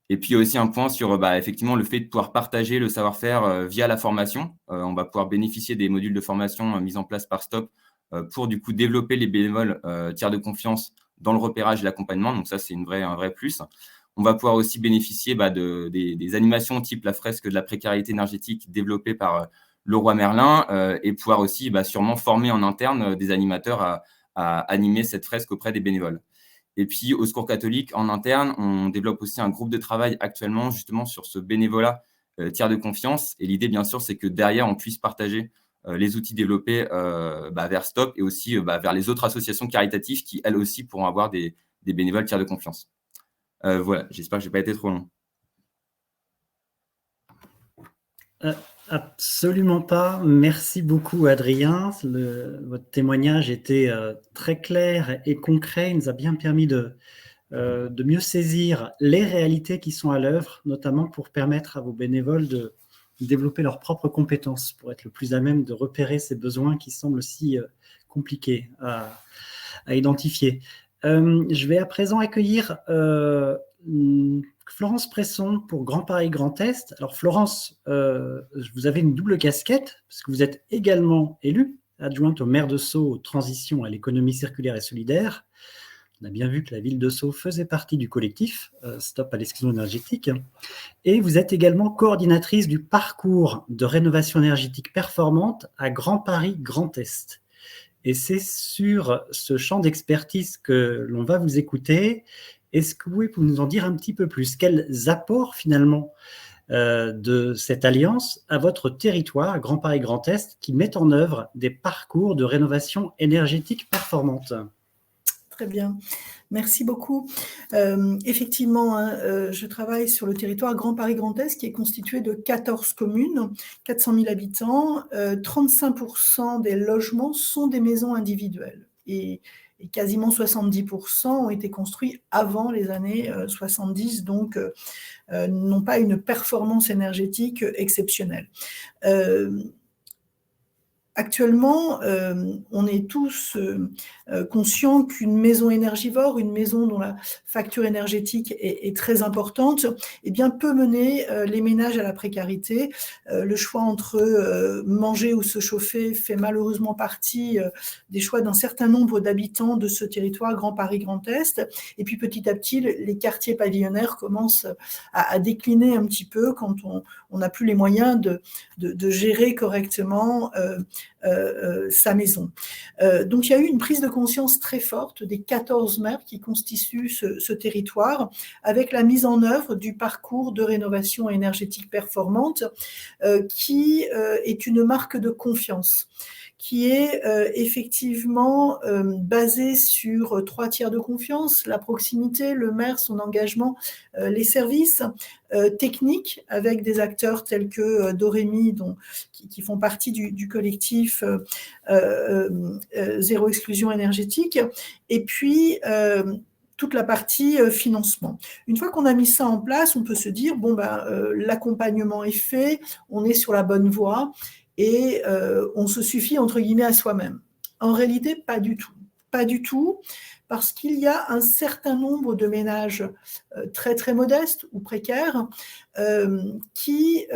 Et puis, il y a aussi un point sur effectivement le fait de pouvoir partager le savoir-faire via la formation. On va pouvoir bénéficier des modules de formation mis en place par Stop pour du coup développer les bénévoles tiers de confiance dans le repérage et l'accompagnement. Donc ça, c'est un vrai plus. On va pouvoir aussi bénéficier des animations type la fresque de la précarité énergétique développée par Leroy Merlin et pouvoir aussi sûrement former en interne des animateurs à animer cette fresque auprès des bénévoles. Et puis, au Secours catholique, en interne, on développe aussi un groupe de travail actuellement justement sur ce bénévolat tiers de confiance. Et l'idée, bien sûr, c'est que derrière, on puisse partager les outils développés vers Stop et aussi vers les autres associations caritatives qui, elles aussi, pourront avoir des bénévoles tiers de confiance. Voilà, j'espère que je n'ai pas été trop long. Absolument pas. Merci beaucoup, Adrien. Votre témoignage était très clair et concret. Il nous a bien permis de mieux saisir les réalités qui sont à l'œuvre, notamment pour permettre à vos bénévoles de développer leurs propres compétences pour être le plus à même de repérer ces besoins qui semblent si compliqués à identifier. Je vais à présent accueillir Florence Presson pour Grand Paris Grand Est. Alors Florence, vous avez une double casquette parce que vous êtes également élue, adjointe au maire de Sceaux, transition à l'économie circulaire et solidaire. On a bien vu que la ville de Sceaux faisait partie du collectif Stop à l'exclusion énergétique. Et vous êtes également coordinatrice du parcours de rénovation énergétique performante à Grand Paris Grand Est. Et c'est sur ce champ d'expertise que l'on va vous écouter. Est-ce que vous pouvez nous en dire un petit peu plus? Quels apports finalement de cette alliance à votre territoire, Grand Paris Grand Est, qui met en œuvre des parcours de rénovation énergétique performante? Très bien, merci beaucoup. Effectivement, je travaille sur le territoire Grand Paris Grand Est qui est constitué de 14 communes, 400 000 habitants. 35% des logements sont des maisons individuelles et quasiment 70% ont été construits avant les années 70, donc n'ont pas une performance énergétique exceptionnelle. Actuellement, on est tous conscients qu'une maison énergivore, une maison dont la facture énergétique est très importante, eh bien, peut mener les ménages à la précarité. Le choix entre manger ou se chauffer fait malheureusement partie des choix d'un certain nombre d'habitants de ce territoire Grand Paris Grand Est. Et puis petit à petit, les quartiers pavillonnaires commencent à décliner un petit peu quand on n'a plus les moyens de gérer correctement sa maison. Donc il y a eu une prise de conscience très forte des 14 maires qui constituent ce territoire avec la mise en œuvre du parcours de rénovation énergétique performante qui est une marque de confiance, qui est effectivement basé sur 3 tiers de confiance, la proximité, le maire, son engagement, les services techniques avec des acteurs tels que Dorémy, qui font partie du collectif Zéro Exclusion Énergétique, et puis toute la partie financement. Une fois qu'on a mis ça en place, on peut se dire, l'accompagnement est fait, on est sur la bonne voie, et on se suffit entre guillemets à soi-même. En réalité, pas du tout. Pas du tout, parce qu'il y a un certain nombre de ménages très très modestes ou précaires qui,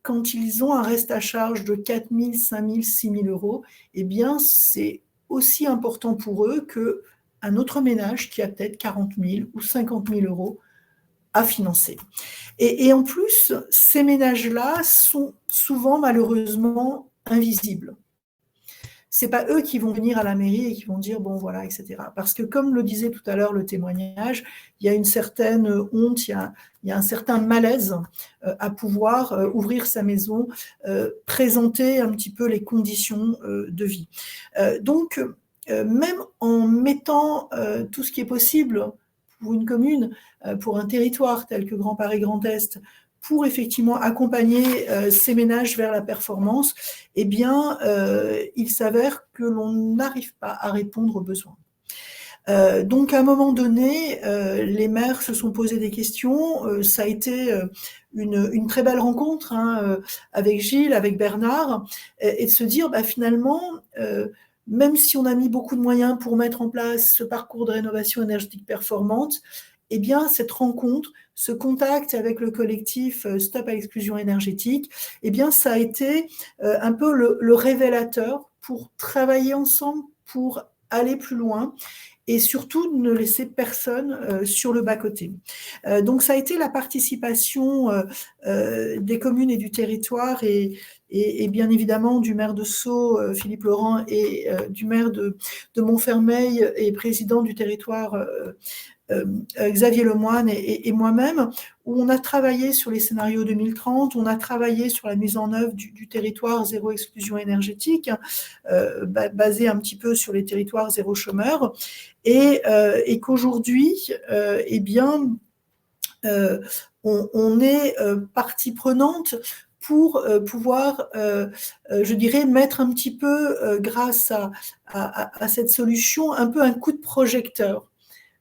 quand ils ont un reste à charge de 4 000, 5 000, 6 000 euros, eh bien c'est aussi important pour eux qu'un autre ménage qui a peut-être 40 000 ou 50 000 euros à financer. Et en plus, ces ménages-là sont souvent malheureusement invisibles. C'est pas eux qui vont venir à la mairie et qui vont dire bon voilà, etc. Parce que comme le disait tout à l'heure le témoignage, il y a une certaine honte, il y a un certain malaise à pouvoir ouvrir sa maison, présenter un petit peu les conditions de vie. Donc même en mettant tout ce qui est possible pour une commune, pour un territoire tel que Grand Paris Grand Est, pour effectivement accompagner ces ménages vers la performance, eh bien, il s'avère que l'on n'arrive pas à répondre aux besoins. Donc, à un moment donné, les maires se sont posé des questions. Ça a été une très belle rencontre avec Gilles, avec Bernard, et de se dire, finalement, même si on a mis beaucoup de moyens pour mettre en place ce parcours de rénovation énergétique performante, eh bien, cette rencontre, ce contact avec le collectif Stop à l'exclusion énergétique, eh bien, ça a été un peu le révélateur pour travailler ensemble, pour aller plus loin et surtout ne laisser personne sur le bas-côté. Donc, ça a été la participation des communes et du territoire et bien évidemment du maire de Sceaux, Philippe Laurent, et du maire de Montfermeil et président du territoire Xavier Lemoine et moi-même, où on a travaillé sur les scénarios 2030, on a travaillé sur la mise en œuvre du territoire zéro exclusion énergétique, basé un petit peu sur les territoires zéro chômeur, et qu'aujourd'hui, eh bien, on est partie prenante pour pouvoir, je dirais, mettre un petit peu, grâce à cette solution, un peu un coup de projecteur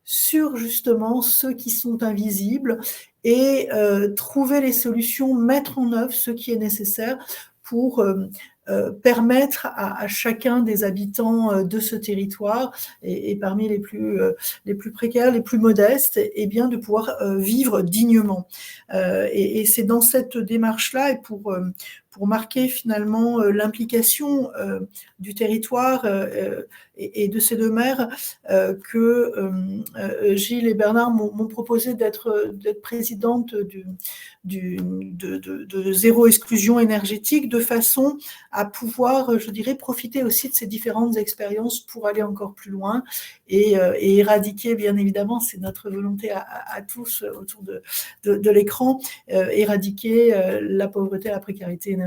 sur justement ceux qui sont invisibles et trouver les solutions, mettre en œuvre ce qui est nécessaire pour permettre à chacun des habitants de ce territoire, et parmi les plus précaires, les plus modestes, et bien de pouvoir vivre dignement. Et c'est dans cette démarche-là, et pour marquer finalement l'implication du territoire et de ces deux maires, que Gilles et Bernard m'ont proposé d'être présidente de Zéro Exclusion Énergétique, de façon à pouvoir, je dirais, profiter aussi de ces différentes expériences pour aller encore plus loin et éradiquer, bien évidemment, c'est notre volonté à tous autour de l'écran, éradiquer la pauvreté et la précarité énergétique.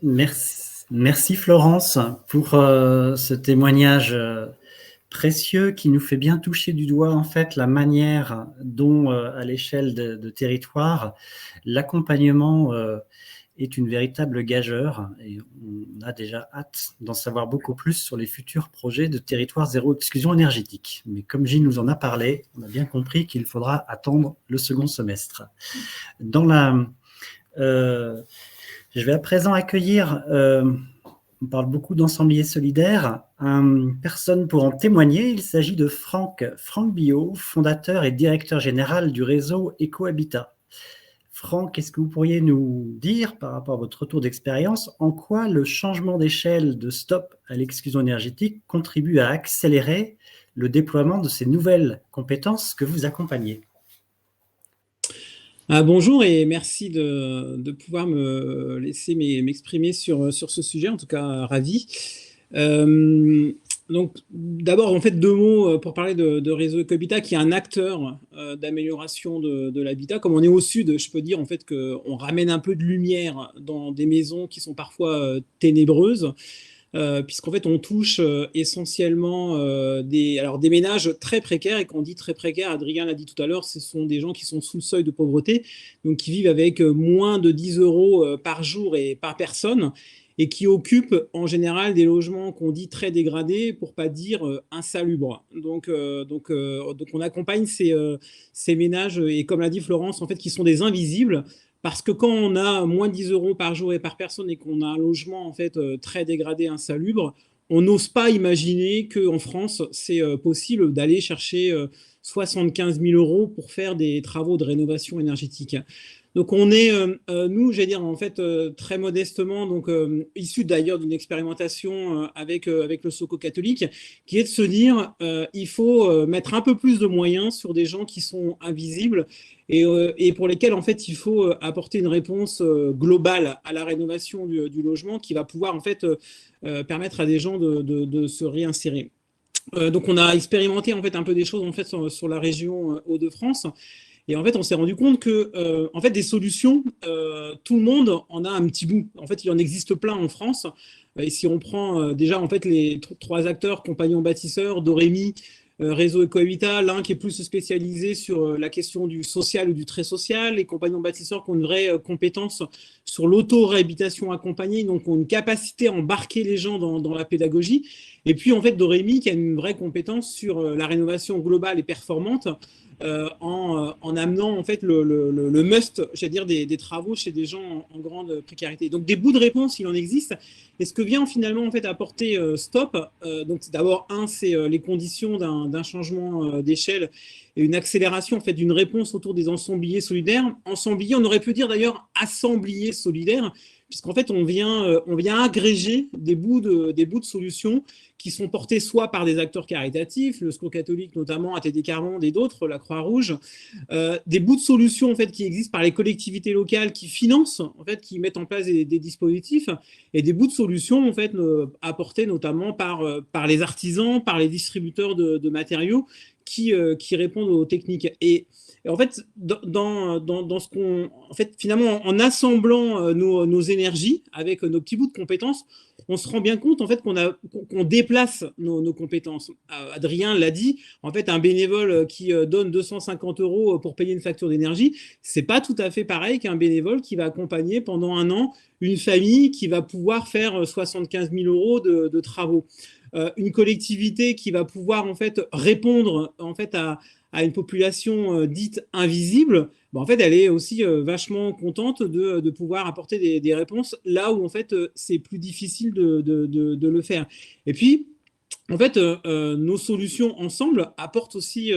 Merci Florence pour ce témoignage précieux qui nous fait bien toucher du doigt en fait la manière dont à l'échelle de territoire l'accompagnement est une véritable gageure, et on a déjà hâte d'en savoir beaucoup plus sur les futurs projets de territoire zéro exclusion énergétique. Mais comme Gilles nous en a parlé, on a bien compris qu'il faudra attendre le second semestre. Je vais à présent accueillir, on parle beaucoup d'ensembliers solidaires, une personne pour en témoigner. Il s'agit de Franck Biot, fondateur et directeur général du réseau Ecohabitat. Franck, est-ce que vous pourriez nous dire, par rapport à votre retour d'expérience, en quoi le changement d'échelle de Stop à l'exclusion énergétique contribue à accélérer le déploiement de ces nouvelles compétences que vous accompagnez ? Bonjour et merci de pouvoir me laisser m'exprimer sur ce sujet, en tout cas ravi. Donc d'abord, en fait, 2 mots pour parler de Réseau Ecohabitat, qui est un acteur d'amélioration de l'habitat. Comme on est au sud, je peux dire en fait qu'on ramène un peu de lumière dans des maisons qui sont parfois ténébreuses. Puisqu'en fait on touche essentiellement des ménages très précaires, et quand on dit très précaires, Adrien l'a dit tout à l'heure, ce sont des gens qui sont sous le seuil de pauvreté, donc qui vivent avec moins de 10 € par jour et par personne, et qui occupent en général des logements qu'on dit très dégradés, pour pas dire insalubres. Donc on accompagne ces ménages, et comme l'a dit Florence, en fait, qui sont des invisibles. Parce que quand on a moins de 10 € par jour et par personne, et qu'on a un logement en fait très dégradé, insalubre, on n'ose pas imaginer qu'en France, c'est possible d'aller chercher 75 000 € pour faire des travaux de rénovation énergétique. Donc on est, nous, j'allais dire en fait très modestement, donc issu d'ailleurs d'une expérimentation avec le Secours catholique, qui est de se dire il faut mettre un peu plus de moyens sur des gens qui sont invisibles, et pour lesquels en fait il faut apporter une réponse globale à la rénovation du logement, qui va pouvoir en fait permettre à des gens de se réinsérer. Donc on a expérimenté en fait un peu des choses en fait sur la région Hauts-de-France. Et en fait, on s'est rendu compte que en fait, des solutions, tout le monde en a un petit bout. En fait, il en existe plein en France. Et si on prend déjà en fait les 3 acteurs, Compagnons Bâtisseurs, Dorémy, Réseau Ecohabitat, l'un qui est plus spécialisé sur la question du social ou du très social, les Compagnons Bâtisseurs qui ont une vraie compétence sur l'auto-réhabilitation accompagnée, donc ont une capacité à embarquer les gens dans la pédagogie. Et puis en fait, Dorémy qui a une vraie compétence sur la rénovation globale et performante, en amenant en fait le must, j'allais dire, des travaux chez des gens en grande précarité. Donc des bouts de réponse, il en existe. Et ce que vient finalement en fait apporter Stop, donc d'abord c'est les conditions d'un changement d'échelle et une accélération en fait d'une réponse autour des ensembliers solidaires. Ensembliers, on aurait pu dire d'ailleurs assembliers solidaires, puisqu'en fait on vient agréger des bouts de solutions qui sont portés soit par des acteurs caritatifs, le Secours catholique notamment, ATD Quart Monde et d'autres, la Croix-Rouge, des bouts de solutions en fait qui existent par les collectivités locales qui financent, en fait, qui mettent en place des dispositifs, et des bouts de solutions en fait apportés notamment par les artisans, par les distributeurs de matériaux qui répondent aux techniques. Et en fait, dans ce qu'on, en fait, finalement, en assemblant nos énergies avec nos petits bouts de compétences, on se rend bien compte en fait qu'on déplace nos compétences. Adrien l'a dit, en fait, un bénévole qui donne 250 € pour payer une facture d'énergie, c'est pas tout à fait pareil qu'un bénévole qui va accompagner pendant 1 an une famille qui va pouvoir faire 75 000 € de travaux. une collectivité qui va pouvoir en fait répondre en fait à une population dite invisible, en fait, elle est aussi vachement contente de pouvoir apporter des réponses là où en fait c'est plus difficile de le faire. Et puis, en fait, nos solutions ensemble apportent aussi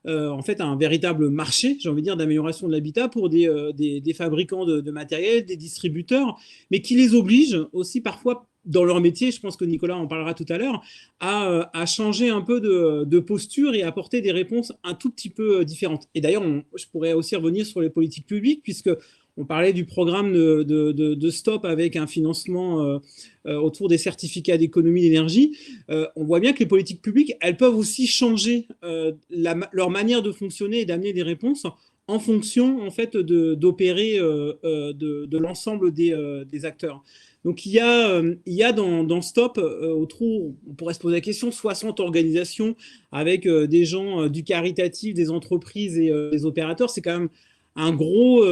en fait un véritable marché, j'ai envie de dire, d'amélioration de l'habitat pour des fabricants de matériel, des distributeurs, mais qui les obligent aussi parfois dans leur métier, je pense que Nicolas en parlera tout à l'heure, à changer un peu de posture et apporter des réponses un tout petit peu différentes. Et d'ailleurs, je pourrais aussi revenir sur les politiques publiques, puisque on parlait du programme de Stop avec un financement autour des certificats d'économie d'énergie. On voit bien que les politiques publiques, elles peuvent aussi changer leur manière de fonctionner et d'amener des réponses en fonction en fait d'opérer de l'ensemble des acteurs. Donc il y a dans Stop, autour, on pourrait se poser la question, 60 organisations avec des gens du caritatif, des entreprises et des opérateurs. C'est quand même un gros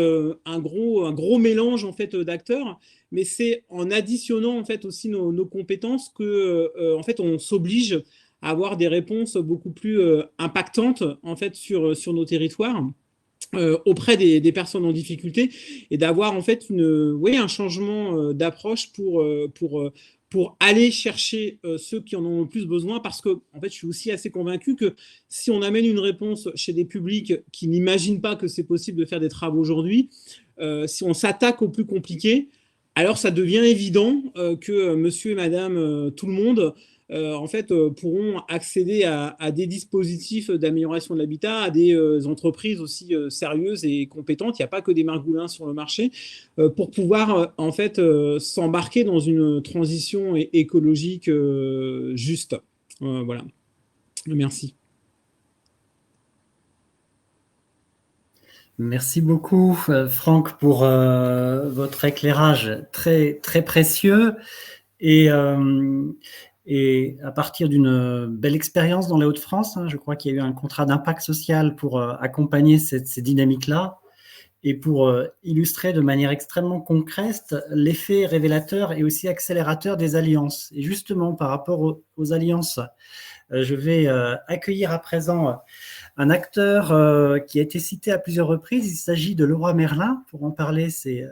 mélange en fait d'acteurs, mais c'est en additionnant en fait aussi nos compétences que en fait on s'oblige à avoir des réponses beaucoup plus impactantes en fait sur nos territoires. Auprès des personnes en difficulté et d'avoir en fait un changement d'approche pour aller chercher ceux qui en ont le plus besoin, parce que en fait, je suis aussi assez convaincu que si on amène une réponse chez des publics qui n'imaginent pas que c'est possible de faire des travaux aujourd'hui, si on s'attaque au plus compliqué, alors ça devient évident que monsieur et madame tout le monde en fait, pourront accéder à des dispositifs d'amélioration de l'habitat, à des entreprises aussi sérieuses et compétentes. Il n'y a pas que des margoulins sur le marché pour pouvoir en fait s'embarquer dans une transition écologique juste. Voilà. Merci. Merci beaucoup, Franck, pour votre éclairage très, très précieux. Et à partir d'une belle expérience dans les Hauts-de-France, je crois qu'il y a eu un contrat d'impact social pour accompagner ces dynamiques-là et pour illustrer de manière extrêmement concrète l'effet révélateur et aussi accélérateur des alliances. Et justement, par rapport aux alliances, je vais accueillir à présent un acteur qui a été cité à plusieurs reprises. Il s'agit de Leroy Merlin. Pour en parler, je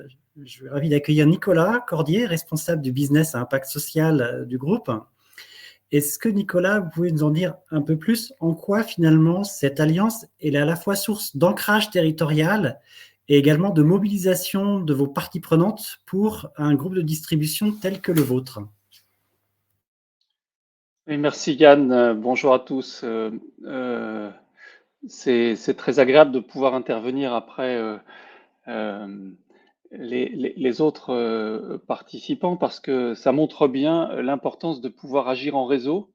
suis ravi d'accueillir Nicolas Cordier, responsable du business à impact social du groupe. Est-ce que, Nicolas, vous pouvez nous en dire un peu plus en quoi, finalement, cette alliance est à la fois source d'ancrage territorial et également de mobilisation de vos parties prenantes pour un groupe de distribution tel que le vôtre? Oui, merci Yann, bonjour à tous. C'est très agréable de pouvoir intervenir après les autres participants, parce que ça montre bien l'importance de pouvoir agir en réseau,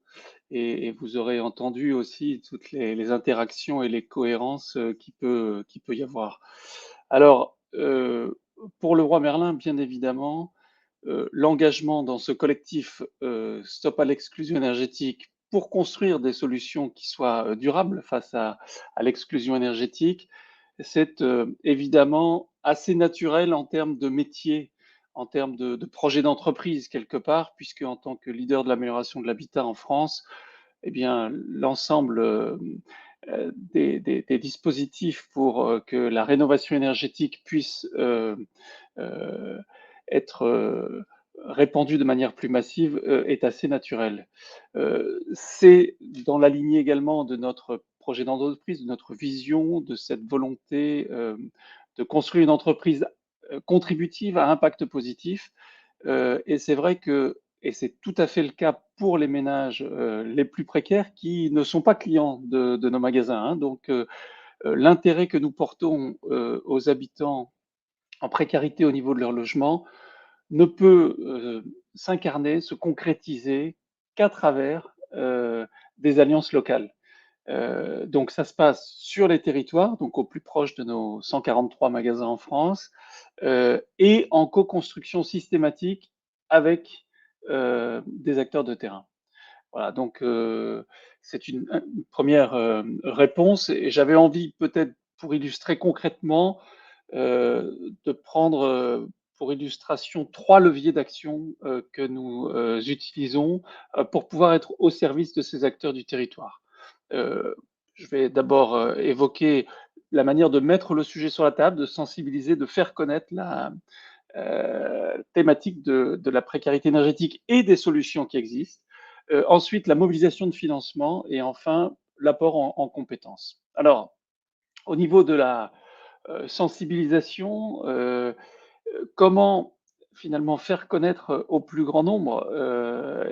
et vous aurez entendu aussi toutes les interactions et les cohérences qu'il peut y avoir. Alors, pour Leroy Merlin, bien évidemment, l'engagement dans ce collectif Stop à l'exclusion énergétique pour construire des solutions qui soient durables face à l'exclusion énergétique, c'est évidemment assez naturel en termes de métier, en termes de projet d'entreprise quelque part, puisque en tant que leader de l'amélioration de l'habitat en France, eh bien, l'ensemble des dispositifs pour que la rénovation énergétique puisse être répandue de manière plus massive est assez naturel. C'est dans la lignée également de notre projet d'entreprise, de notre vision, de cette volonté de construire une entreprise contributive à impact positif. Et c'est vrai que, et c'est tout à fait le cas pour les ménages les plus précaires qui ne sont pas clients de nos magasins. Donc, l'intérêt que nous portons aux habitants en précarité au niveau de leur logement ne peut s'incarner, se concrétiser qu'à travers des alliances locales. Donc ça se passe sur les territoires, donc au plus proche de nos 143 magasins en France, et en co-construction systématique avec des acteurs de terrain. Voilà, donc c'est une première réponse, et j'avais envie peut-être, pour illustrer concrètement, de prendre pour illustration 3 leviers d'action que nous utilisons pour pouvoir être au service de ces acteurs du territoire. Je vais d'abord évoquer la manière de mettre le sujet sur la table, de sensibiliser, de faire connaître la thématique de la précarité énergétique et des solutions qui existent. Ensuite, la mobilisation de financement et enfin, l'apport en compétences. Alors, au niveau de la sensibilisation, comment finalement faire connaître au plus grand nombre,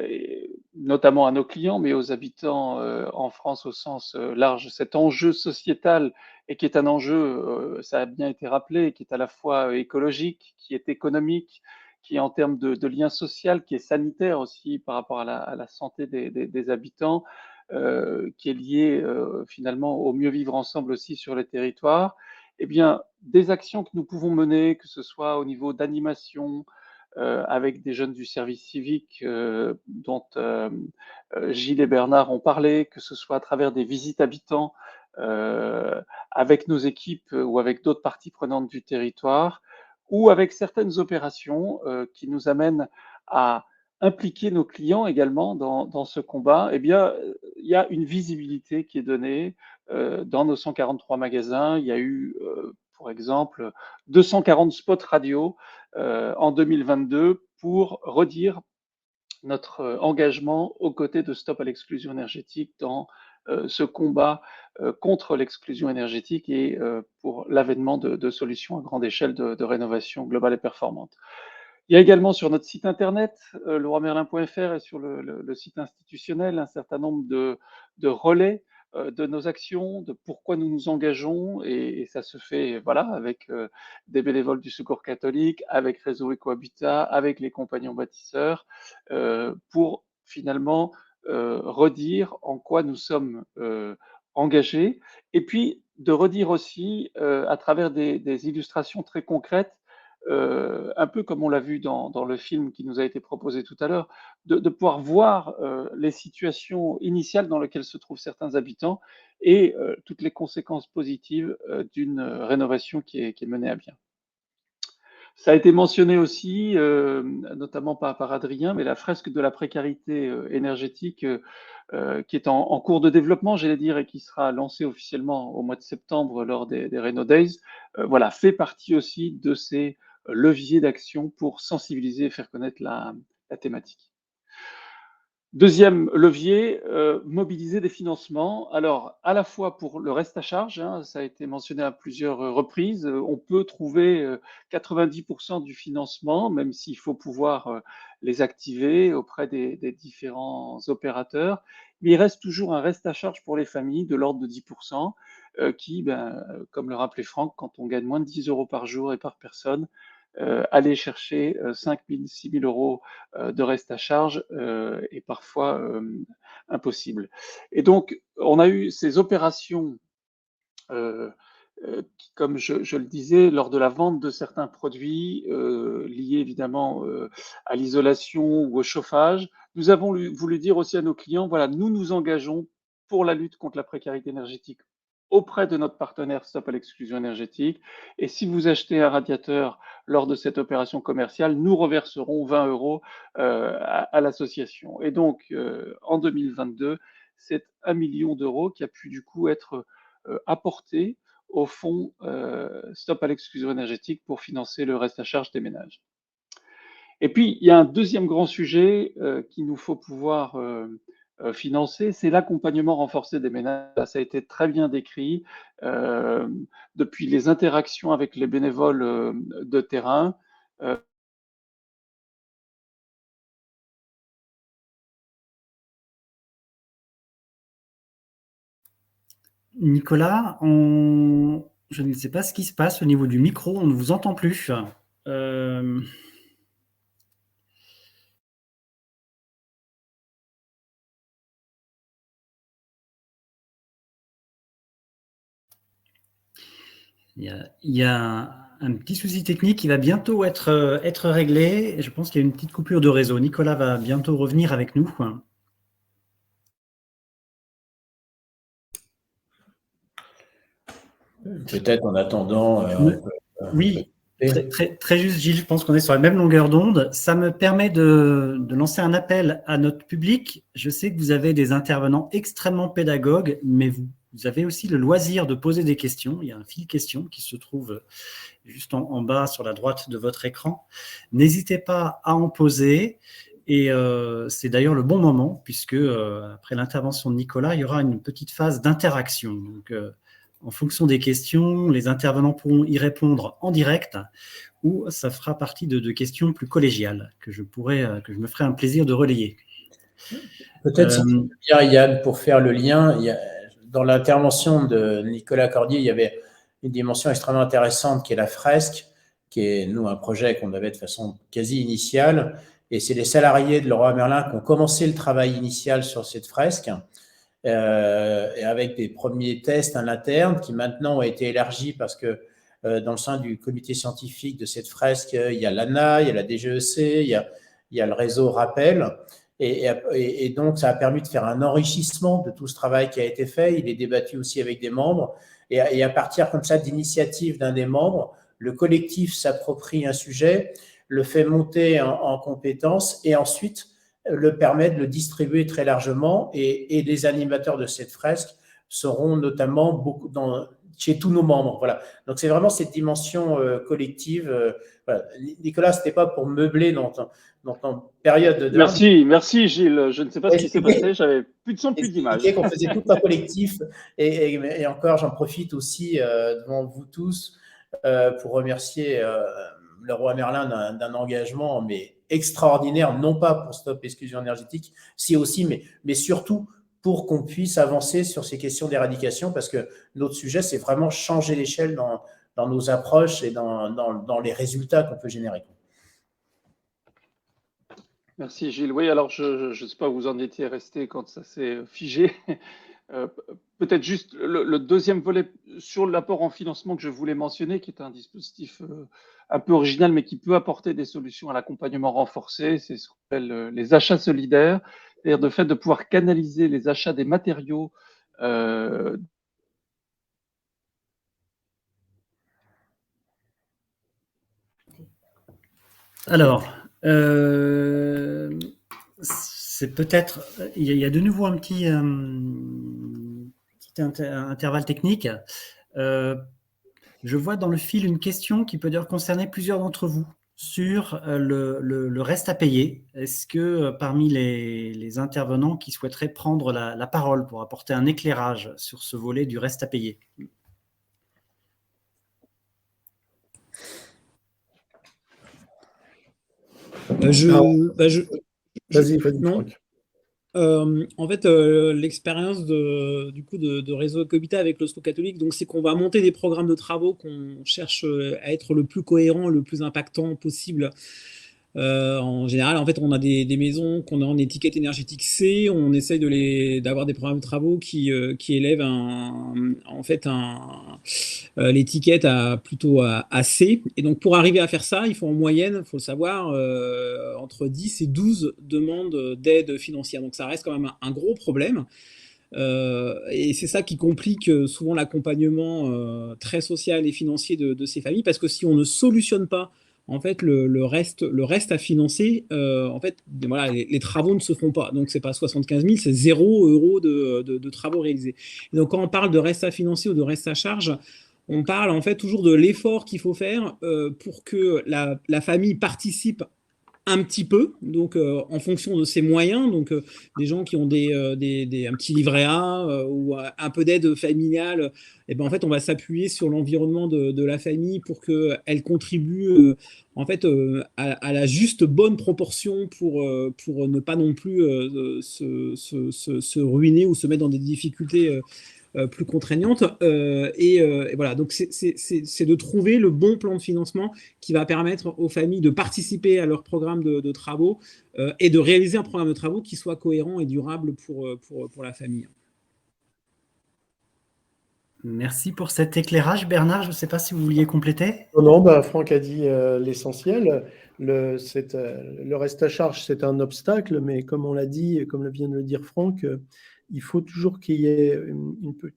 et notamment à nos clients, mais aux habitants en France au sens large, cet enjeu sociétal et qui est un enjeu, ça a bien été rappelé, qui est à la fois écologique, qui est économique, qui est en termes de lien social, qui est sanitaire aussi par rapport à la santé des habitants, qui est lié finalement au mieux vivre ensemble aussi sur les territoires. Eh bien, des actions que nous pouvons mener, que ce soit au niveau d'animation, avec des jeunes du service civique dont Gilles et Bernard ont parlé, que ce soit à travers des visites habitants avec nos équipes ou avec d'autres parties prenantes du territoire, ou avec certaines opérations qui nous amènent à impliquer nos clients également dans ce combat, eh bien, il y a une visibilité qui est donnée dans nos 143 magasins. Il y a eu, pour exemple, 240 spots radio en 2022 pour redire notre engagement aux côtés de Stop à l'exclusion énergétique dans ce combat contre l'exclusion énergétique et pour l'avènement de solutions à grande échelle de rénovation globale et performante. Il y a également sur notre site internet, leroymerlin.fr et sur le site institutionnel, un certain nombre de relais de nos actions, de pourquoi nous nous engageons, et ça se fait voilà, avec des bénévoles du Secours catholique, avec Réseau Écohabitat, avec les compagnons bâtisseurs, pour finalement redire en quoi nous sommes engagés, et puis de redire aussi à travers des illustrations très concrètes, un peu comme on l'a vu dans le film qui nous a été proposé tout à l'heure, de pouvoir voir les situations initiales dans lesquelles se trouvent certains habitants et toutes les conséquences positives d'une rénovation qui est menée à bien. Ça a été mentionné aussi, notamment par Adrien, mais la fresque de la précarité énergétique qui est en cours de développement, j'allais dire, et qui sera lancée officiellement au mois de septembre lors des Reno Days, voilà, fait partie aussi de ces leviers d'action pour sensibiliser et faire connaître la thématique. Deuxième levier, mobiliser des financements. Alors, à la fois pour le reste à charge, hein, ça a été mentionné à plusieurs reprises, on peut trouver 90% du financement, même s'il faut pouvoir les activer auprès des différents opérateurs. Mais il reste toujours un reste à charge pour les familles de l'ordre de 10%, qui, ben, comme le rappelait Franck, quand on gagne moins de 10 euros par jour et par personne, aller chercher 5 000, 6 000 euros de reste à charge est parfois impossible. Et donc, on a eu ces opérations qui, comme je le disais, lors de la vente de certains produits liés évidemment à l'isolation ou au chauffage, nous avons voulu dire aussi à nos clients, voilà, nous nous engageons pour la lutte contre la précarité énergétique auprès de notre partenaire Stop à l'exclusion énergétique. Et si vous achetez un radiateur lors de cette opération commerciale, nous reverserons 20 euros à l'association. Et donc, en 2022, c'est 1 million d'euros qui a pu du coup être apporté au fonds Stop à l'exclusion énergétique pour financer le reste à charge des ménages. Et puis, il y a un deuxième grand sujet qu'il nous faut pouvoir financer, c'est l'accompagnement renforcé des ménages. Ça a été très bien décrit depuis les interactions avec les bénévoles de terrain. Nicolas, je ne sais pas ce qui se passe au niveau du micro, on ne vous entend plus. Il y a un petit souci technique qui va bientôt être réglé. Je pense qu'il y a une petite coupure de réseau. Nicolas va bientôt revenir avec nous. Peut-être en attendant. Oui. Très juste, Gilles, je pense qu'on est sur la même longueur d'onde. Ça me permet de lancer un appel à notre public. Je sais que vous avez des intervenants extrêmement pédagogues, mais vous avez aussi le loisir de poser des questions. Il y a un fil questions qui se trouve juste en bas sur la droite de votre écran. N'hésitez pas à en poser. Et c'est d'ailleurs le bon moment, puisque après l'intervention de Nicolas, il y aura une petite phase d'interaction. Donc, en fonction des questions, les intervenants pourront y répondre en direct, ou ça fera partie de questions plus collégiales que je me ferai un plaisir de relayer. Peut-être, si tu veux bien, Yann, pour faire le lien, dans l'intervention de Nicolas Cordier, il y avait une dimension extrêmement intéressante qui est la fresque, qui est, nous, un projet qu'on avait de façon quasi initiale. Et c'est les salariés de Leroy Merlin qui ont commencé le travail initial sur cette fresque, et avec des premiers tests à l'interne qui maintenant ont été élargis parce que dans le sein du comité scientifique de cette fresque, il y a l'ANA, il y a la DGEC, il y a le réseau Rappel. Et donc, ça a permis de faire un enrichissement de tout ce travail qui a été fait. Il est débattu aussi avec des membres. Et à partir comme ça d'initiative d'un des membres, le collectif s'approprie un sujet, le fait monter en compétences et ensuite le permet de le distribuer très largement. Et les animateurs de cette fresque seront notamment chez tous nos membres. Voilà. Donc, c'est vraiment cette dimension collective. Voilà. Nicolas, ce n'était pas pour meubler dans en période de... Merci Gilles. Je ne sais pas ce qui s'est passé. J'avais plus de son, plus d'image. Qu'on faisait tout un collectif. Et encore, j'en profite aussi devant vous tous pour remercier Leroy Merlin d'un engagement mais extraordinaire, non pas pour Stop Exclusion Énergétique, si aussi, mais surtout pour qu'on puisse avancer sur ces questions d'éradication, parce que notre sujet, c'est vraiment changer l'échelle dans nos approches et dans les résultats qu'on peut générer. Merci Gilles. Oui, alors je ne sais pas où vous en étiez resté quand ça s'est figé. Peut-être juste le deuxième volet sur l'apport en financement que je voulais mentionner, qui est un dispositif un peu original, mais qui peut apporter des solutions à l'accompagnement renforcé. C'est ce qu'on appelle les achats solidaires, c'est-à-dire de fait de pouvoir canaliser les achats des matériaux Alors, c'est peut-être, il y a de nouveau un petit intervalle technique. Je vois dans le fil une question qui peut d'ailleurs concerner plusieurs d'entre vous sur le reste à payer. Est-ce que parmi les intervenants qui souhaiteraient prendre la parole pour apporter un éclairage sur ce volet du reste à payer? Vas-y, Franck. En fait, l'expérience de Réseau Ecobita avec l'Hosto catholique, donc c'est qu'on va monter des programmes de travaux qu'on cherche à être le plus cohérent, le plus impactant possible. En général, en fait, on a des maisons qu'on a en étiquette énergétique C. On essaye d'avoir des programmes de travaux qui élèvent l'étiquette plutôt à C. Et donc, pour arriver à faire ça, il faut en moyenne, il faut le savoir, entre 10 et 12 demandes d'aide financière. Donc, ça reste quand même un gros problème. Et c'est ça qui complique souvent l'accompagnement très social et financier de ces familles, parce que si on ne solutionne pas en fait, le reste à financer, en fait, voilà, les travaux ne se font pas. Donc, c'est pas 75 000, c'est 0 € de travaux réalisés. Et donc, quand on parle de reste à financer ou de reste à charge, on parle en fait toujours de l'effort qu'il faut faire pour que la famille participe un petit peu, donc en fonction de ses moyens, donc des gens qui ont un petit livret A ou un peu d'aide familiale, et ben en fait on va s'appuyer sur l'environnement de la famille pour qu'elle contribue en fait à la juste bonne proportion pour ne pas non plus se ruiner ou se mettre dans des difficultés plus contraignantes. Et voilà, donc c'est de trouver le bon plan de financement qui va permettre aux familles de participer à leur programme de travaux et de réaliser un programme de travaux qui soit cohérent et durable pour la famille. Merci pour cet éclairage. Bernard, je ne sais pas si vous vouliez compléter. Non, Franck a dit l'essentiel. Le reste à charge, c'est un obstacle, mais comme on l'a dit, comme vient de le dire Franck, il faut toujours qu'il y ait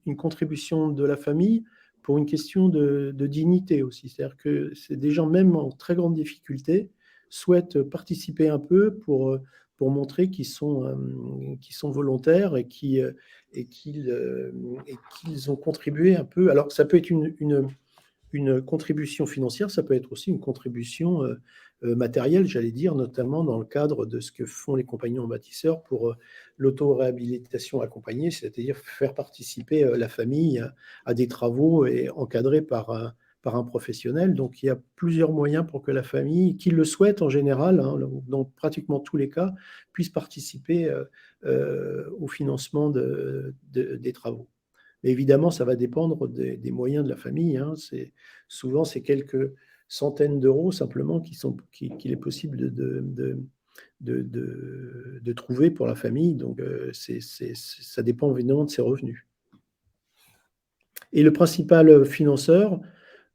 une contribution de la famille pour une question de dignité aussi. C'est-à-dire que c'est des gens, même en très grande difficulté, souhaitent participer un peu pour montrer qu'ils sont volontaires et qu'ils ont contribué un peu. Alors, ça peut être une contribution financière, ça peut être aussi une contribution matérielle, j'allais dire, notamment dans le cadre de ce que font les compagnons bâtisseurs pour l'auto-réhabilitation accompagnée, c'est-à-dire faire participer la famille à des travaux et encadrés par un professionnel. Donc, il y a plusieurs moyens pour que la famille, qui le souhaite en général, hein, dans pratiquement tous les cas, puisse participer au financement des travaux. Mais évidemment, ça va dépendre des moyens de la famille. Hein. Souvent, c'est quelques centaines d'euros simplement qu'il est possible de trouver pour la famille. Donc, ça dépend évidemment de ses revenus. Et le principal financeur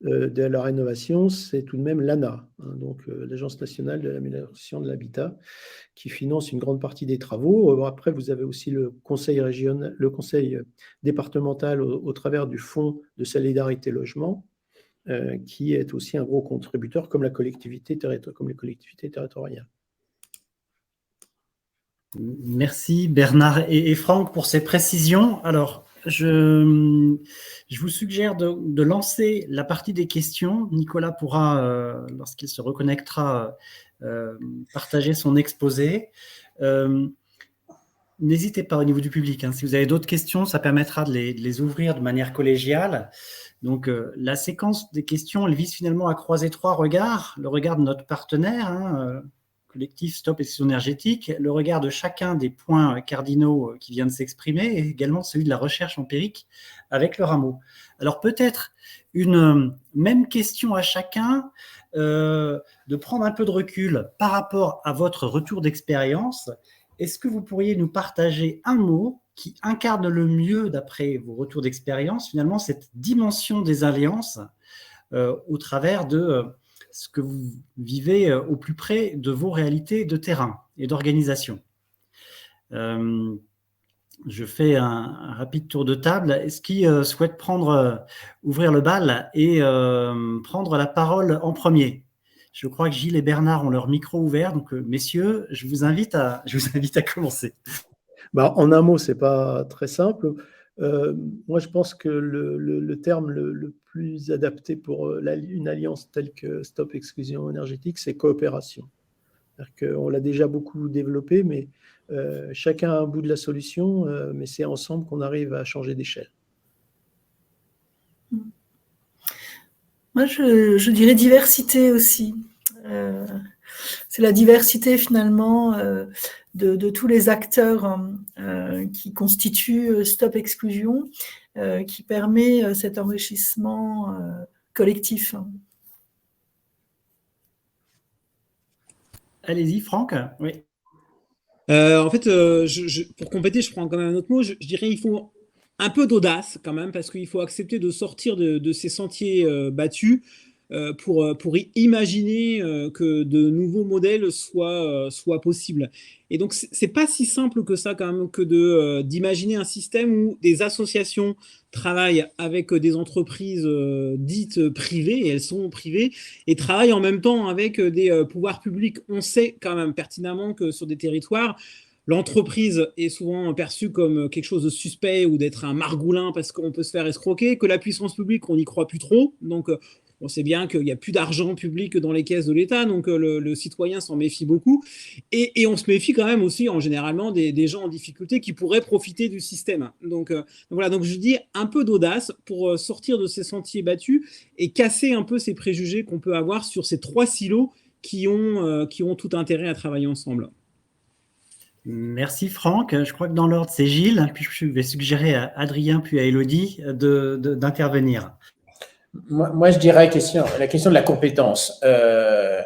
de la rénovation, c'est tout de même l'ANA, hein, donc l'Agence nationale de l'amélioration de l'habitat, qui finance une grande partie des travaux. Après, vous avez aussi le conseil régional, le conseil départemental au travers du fonds de solidarité logement, qui est aussi un gros contributeur, comme les collectivités territoriales. Merci Bernard et Franck pour ces précisions. Alors, je vous suggère de lancer la partie des questions. Nicolas pourra, lorsqu'il se reconnectera, partager son exposé. N'hésitez pas au niveau du public. Hein, si vous avez d'autres questions, ça permettra de les ouvrir de manière collégiale. Donc, la séquence des questions, elle vise finalement à croiser 3 regards. Le regard de notre partenaire, hein, collectif Stop Exclusion Énergétique, le regard de chacun des points cardinaux qui vient de s'exprimer, et également celui de la recherche empirique avec le rameau. Alors peut-être une même question à chacun, de prendre un peu de recul par rapport à votre retour d'expérience. Est-ce que vous pourriez nous partager un mot qui incarne le mieux, d'après vos retours d'expérience, finalement cette dimension des alliances au travers de ce que vous vivez au plus près de vos réalités de terrain et d'organisation. Je fais un rapide tour de table. Est-ce qui souhaite ouvrir le bal et prendre la parole en premier? Je crois que Gilles et Bernard ont leur micro ouvert, donc messieurs, je vous invite à commencer. En un mot, ce n'est pas très simple. Moi, je pense que le terme le plus adapté pour une alliance telle que Stop Exclusion Énergétique, c'est coopération. On l'a déjà beaucoup développé, mais chacun a un bout de la solution, mais c'est ensemble qu'on arrive à changer d'échelle. Moi, je dirais diversité aussi. C'est la diversité finalement de tous les acteurs qui constituent Stop Exclusion qui permet cet enrichissement collectif. Allez-y, Franck. Oui. En fait, pour compléter, je prends quand même un autre mot. Je dirais qu'il faut un peu d'audace quand même, parce qu'il faut accepter de sortir de ces sentiers battus pour imaginer que de nouveaux modèles soient possibles. Et donc, c'est pas si simple que ça quand même que d'imaginer un système où des associations travaillent avec des entreprises dites privées, et elles sont privées, et travaillent en même temps avec des pouvoirs publics. On sait quand même pertinemment que sur des territoires, l'entreprise est souvent perçue comme quelque chose de suspect ou d'être un margoulin parce qu'on peut se faire escroquer, que la puissance publique, on n'y croit plus trop. Donc, on sait bien qu'il n'y a plus d'argent public dans les caisses de l'État, donc le citoyen s'en méfie beaucoup. Et on se méfie quand même aussi, généralement, des gens en difficulté qui pourraient profiter du système. Donc voilà, donc je dis un peu d'audace pour sortir de ces sentiers battus et casser un peu ces préjugés qu'on peut avoir sur ces 3 silos qui ont tout intérêt à travailler ensemble. Merci Franck. Je crois que dans l'ordre, c'est Gilles, puis je vais suggérer à Adrien puis à Élodie d'intervenir. Moi, je dirais la question de la compétence. Il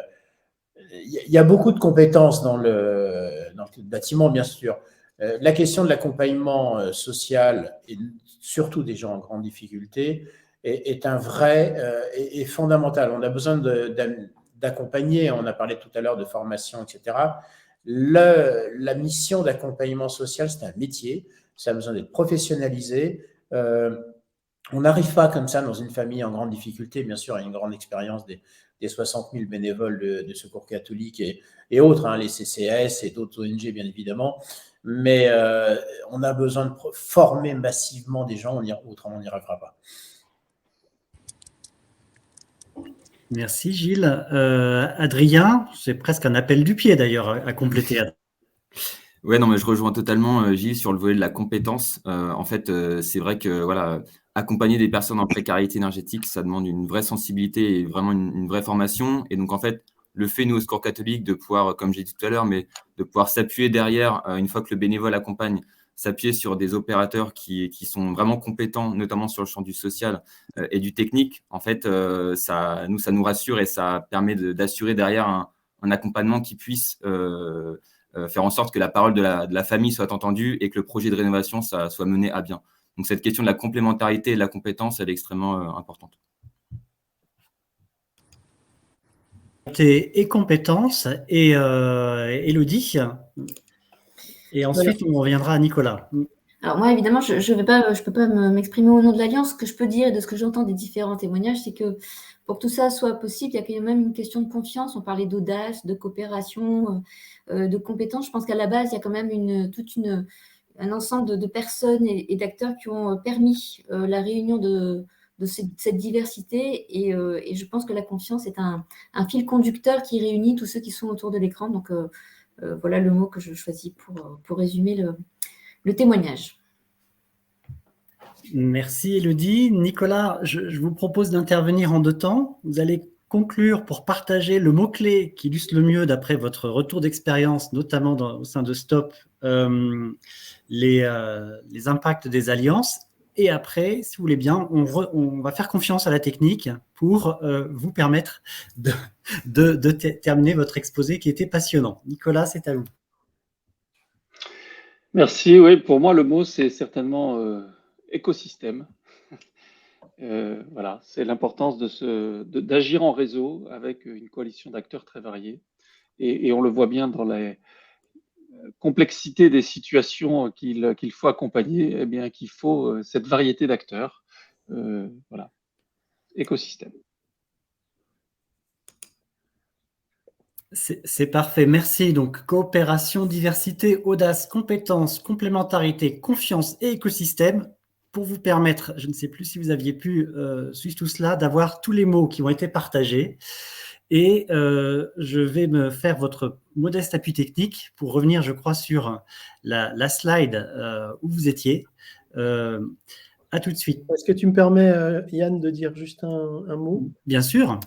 y a beaucoup de compétences dans le bâtiment, bien sûr. La question de l'accompagnement social, et surtout des gens en grande difficulté, est un vrai et fondamental. On a besoin d'accompagner, on a parlé tout à l'heure de formation, etc. La mission d'accompagnement social, c'est un métier, ça a besoin d'être professionnalisé. On n'arrive pas comme ça dans une famille en grande difficulté. Bien sûr, il y a une grande expérience des 60 000 bénévoles de Secours catholique et autres, hein, les CCAS et d'autres ONG, bien évidemment. Mais on a besoin de former massivement des gens, autrement on n'y arrivera pas. Merci Gilles. Adrien, c'est presque un appel du pied d'ailleurs à compléter. Ouais, non, mais je rejoins totalement Gilles sur le volet de la compétence. En fait, c'est vrai que voilà, accompagner des personnes en précarité énergétique, ça demande une vraie sensibilité et vraiment une vraie formation. Et donc, en fait, le fait, nous, au Secours catholique, de pouvoir, comme j'ai dit tout à l'heure, mais de pouvoir s'appuyer derrière, une fois que le bénévole accompagne, s'appuyer sur des opérateurs qui sont vraiment compétents, notamment sur le champ du social et du technique, en fait, ça nous rassure et ça permet d'assurer derrière un accompagnement qui puisse faire en sorte que la parole de la famille soit entendue et que le projet de rénovation soit mené à bien. Donc, cette question de la complémentarité et de la compétence, elle est extrêmement importante. Et compétences, et Élodie. Et ensuite, on reviendra à Nicolas. Alors moi, évidemment, je ne peux pas m'exprimer au nom de l'Alliance. Ce que je peux dire et de ce que j'entends des différents témoignages, c'est que pour que tout ça soit possible, il y a quand même une question de confiance. On parlait d'audace, de coopération, de compétences. Je pense qu'à la base, il y a quand même un ensemble de personnes et d'acteurs qui ont permis la réunion de cette diversité. Et je pense que la confiance est un fil conducteur qui réunit tous ceux qui sont autour de l'écran. Donc, voilà le mot que je choisis pour résumer le témoignage. Merci Élodie. Nicolas, je vous propose d'intervenir en 2 temps. Vous allez conclure pour partager le mot-clé qui illustre le mieux, d'après votre retour d'expérience, notamment au sein de STOP, les impacts des alliances. Et après, si vous voulez bien, on va faire confiance à la technique pour vous permettre de terminer votre exposé qui était passionnant. Nicolas, c'est à vous. Merci. Oui, pour moi, le mot, c'est certainement écosystème. Voilà, c'est l'importance d'agir en réseau avec une coalition d'acteurs très variés. Et on le voit bien dans la complexité des situations qu'il faut accompagner, eh bien, qu'il faut cette variété d'acteurs. Voilà, écosystème. C'est parfait, merci. Donc, coopération, diversité, audace, compétence, complémentarité, confiance et écosystème, pour vous permettre, je ne sais plus si vous aviez pu suivre tout cela, d'avoir tous les mots qui ont été partagés. Et je vais me faire votre modeste appui technique pour revenir, je crois, sur la slide où vous étiez. À tout de suite. Est-ce que tu me permets, Yann, de dire juste un mot ? Bien sûr.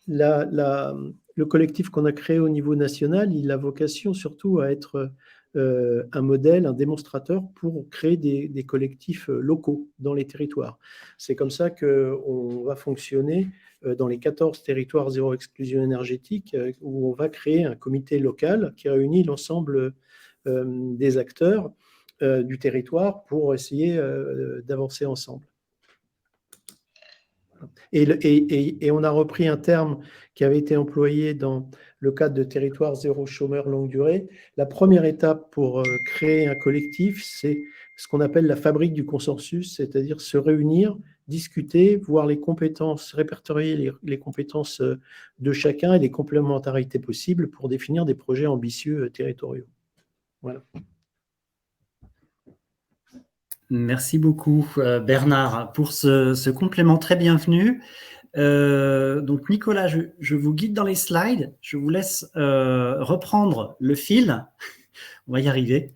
Le collectif qu'on a créé au niveau national, il a vocation surtout à être un modèle, un démonstrateur pour créer des collectifs locaux dans les territoires. C'est comme ça qu'on va fonctionner dans les 14 territoires zéro exclusion énergétique, où on va créer un comité local qui réunit l'ensemble des acteurs du territoire pour essayer d'avancer ensemble. Et on a repris un terme qui avait été employé dans le cadre de territoire zéro chômeur longue durée. La première étape pour créer un collectif, c'est ce qu'on appelle la fabrique du consensus, c'est-à-dire se réunir, discuter, voir les compétences, répertorier les compétences de chacun et les complémentarités possibles pour définir des projets ambitieux territoriaux. Voilà. Merci beaucoup, Bernard, pour ce complément très bienvenu. Donc, Nicolas, je vous guide dans les slides. Je vous laisse reprendre le fil. On va y arriver.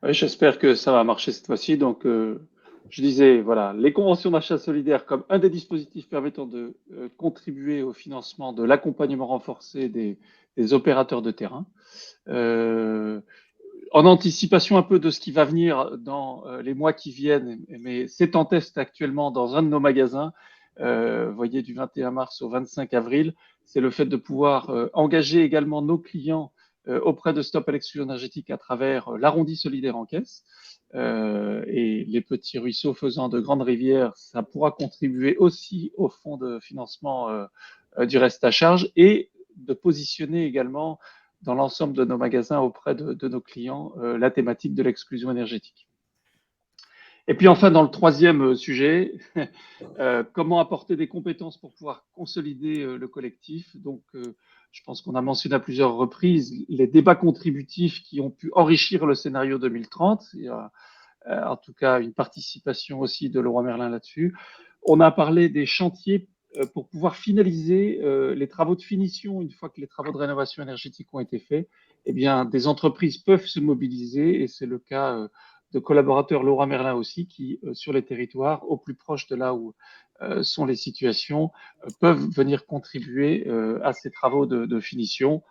Oui, j'espère que ça va marcher cette fois-ci. Donc, je disais, voilà, les conventions d'achat solidaire comme un des dispositifs permettant de contribuer au financement de l'accompagnement renforcé des opérateurs de terrain. En anticipation un peu de ce qui va venir dans les mois qui viennent, mais c'est en test actuellement dans un de nos magasins, vous voyez, du 21 mars au 25 avril, c'est le fait de pouvoir engager également nos clients auprès de Stop à l'exclusion énergétique à travers l'arrondi solidaire en caisse. Et les petits ruisseaux faisant de grandes rivières, ça pourra contribuer aussi au fonds de financement du reste à charge et de positionner également dans l'ensemble de nos magasins auprès de nos clients la thématique de l'exclusion énergétique. Et puis enfin, dans le troisième sujet, comment apporter des compétences pour pouvoir consolider le collectif. Donc, je pense qu'on a mentionné à plusieurs reprises les débats contributifs qui ont pu enrichir le scénario 2030. Il y a en tout cas une participation aussi de Leroy Merlin là-dessus. On a parlé des chantiers pour pouvoir finaliser les travaux de finition. Une fois que les travaux de rénovation énergétique ont été faits, eh bien, des entreprises peuvent se mobiliser, et c'est le cas de collaborateurs Leroy Merlin aussi, qui, sur les territoires, au plus proche de là où sont les situations, peuvent venir contribuer à ces travaux de finition.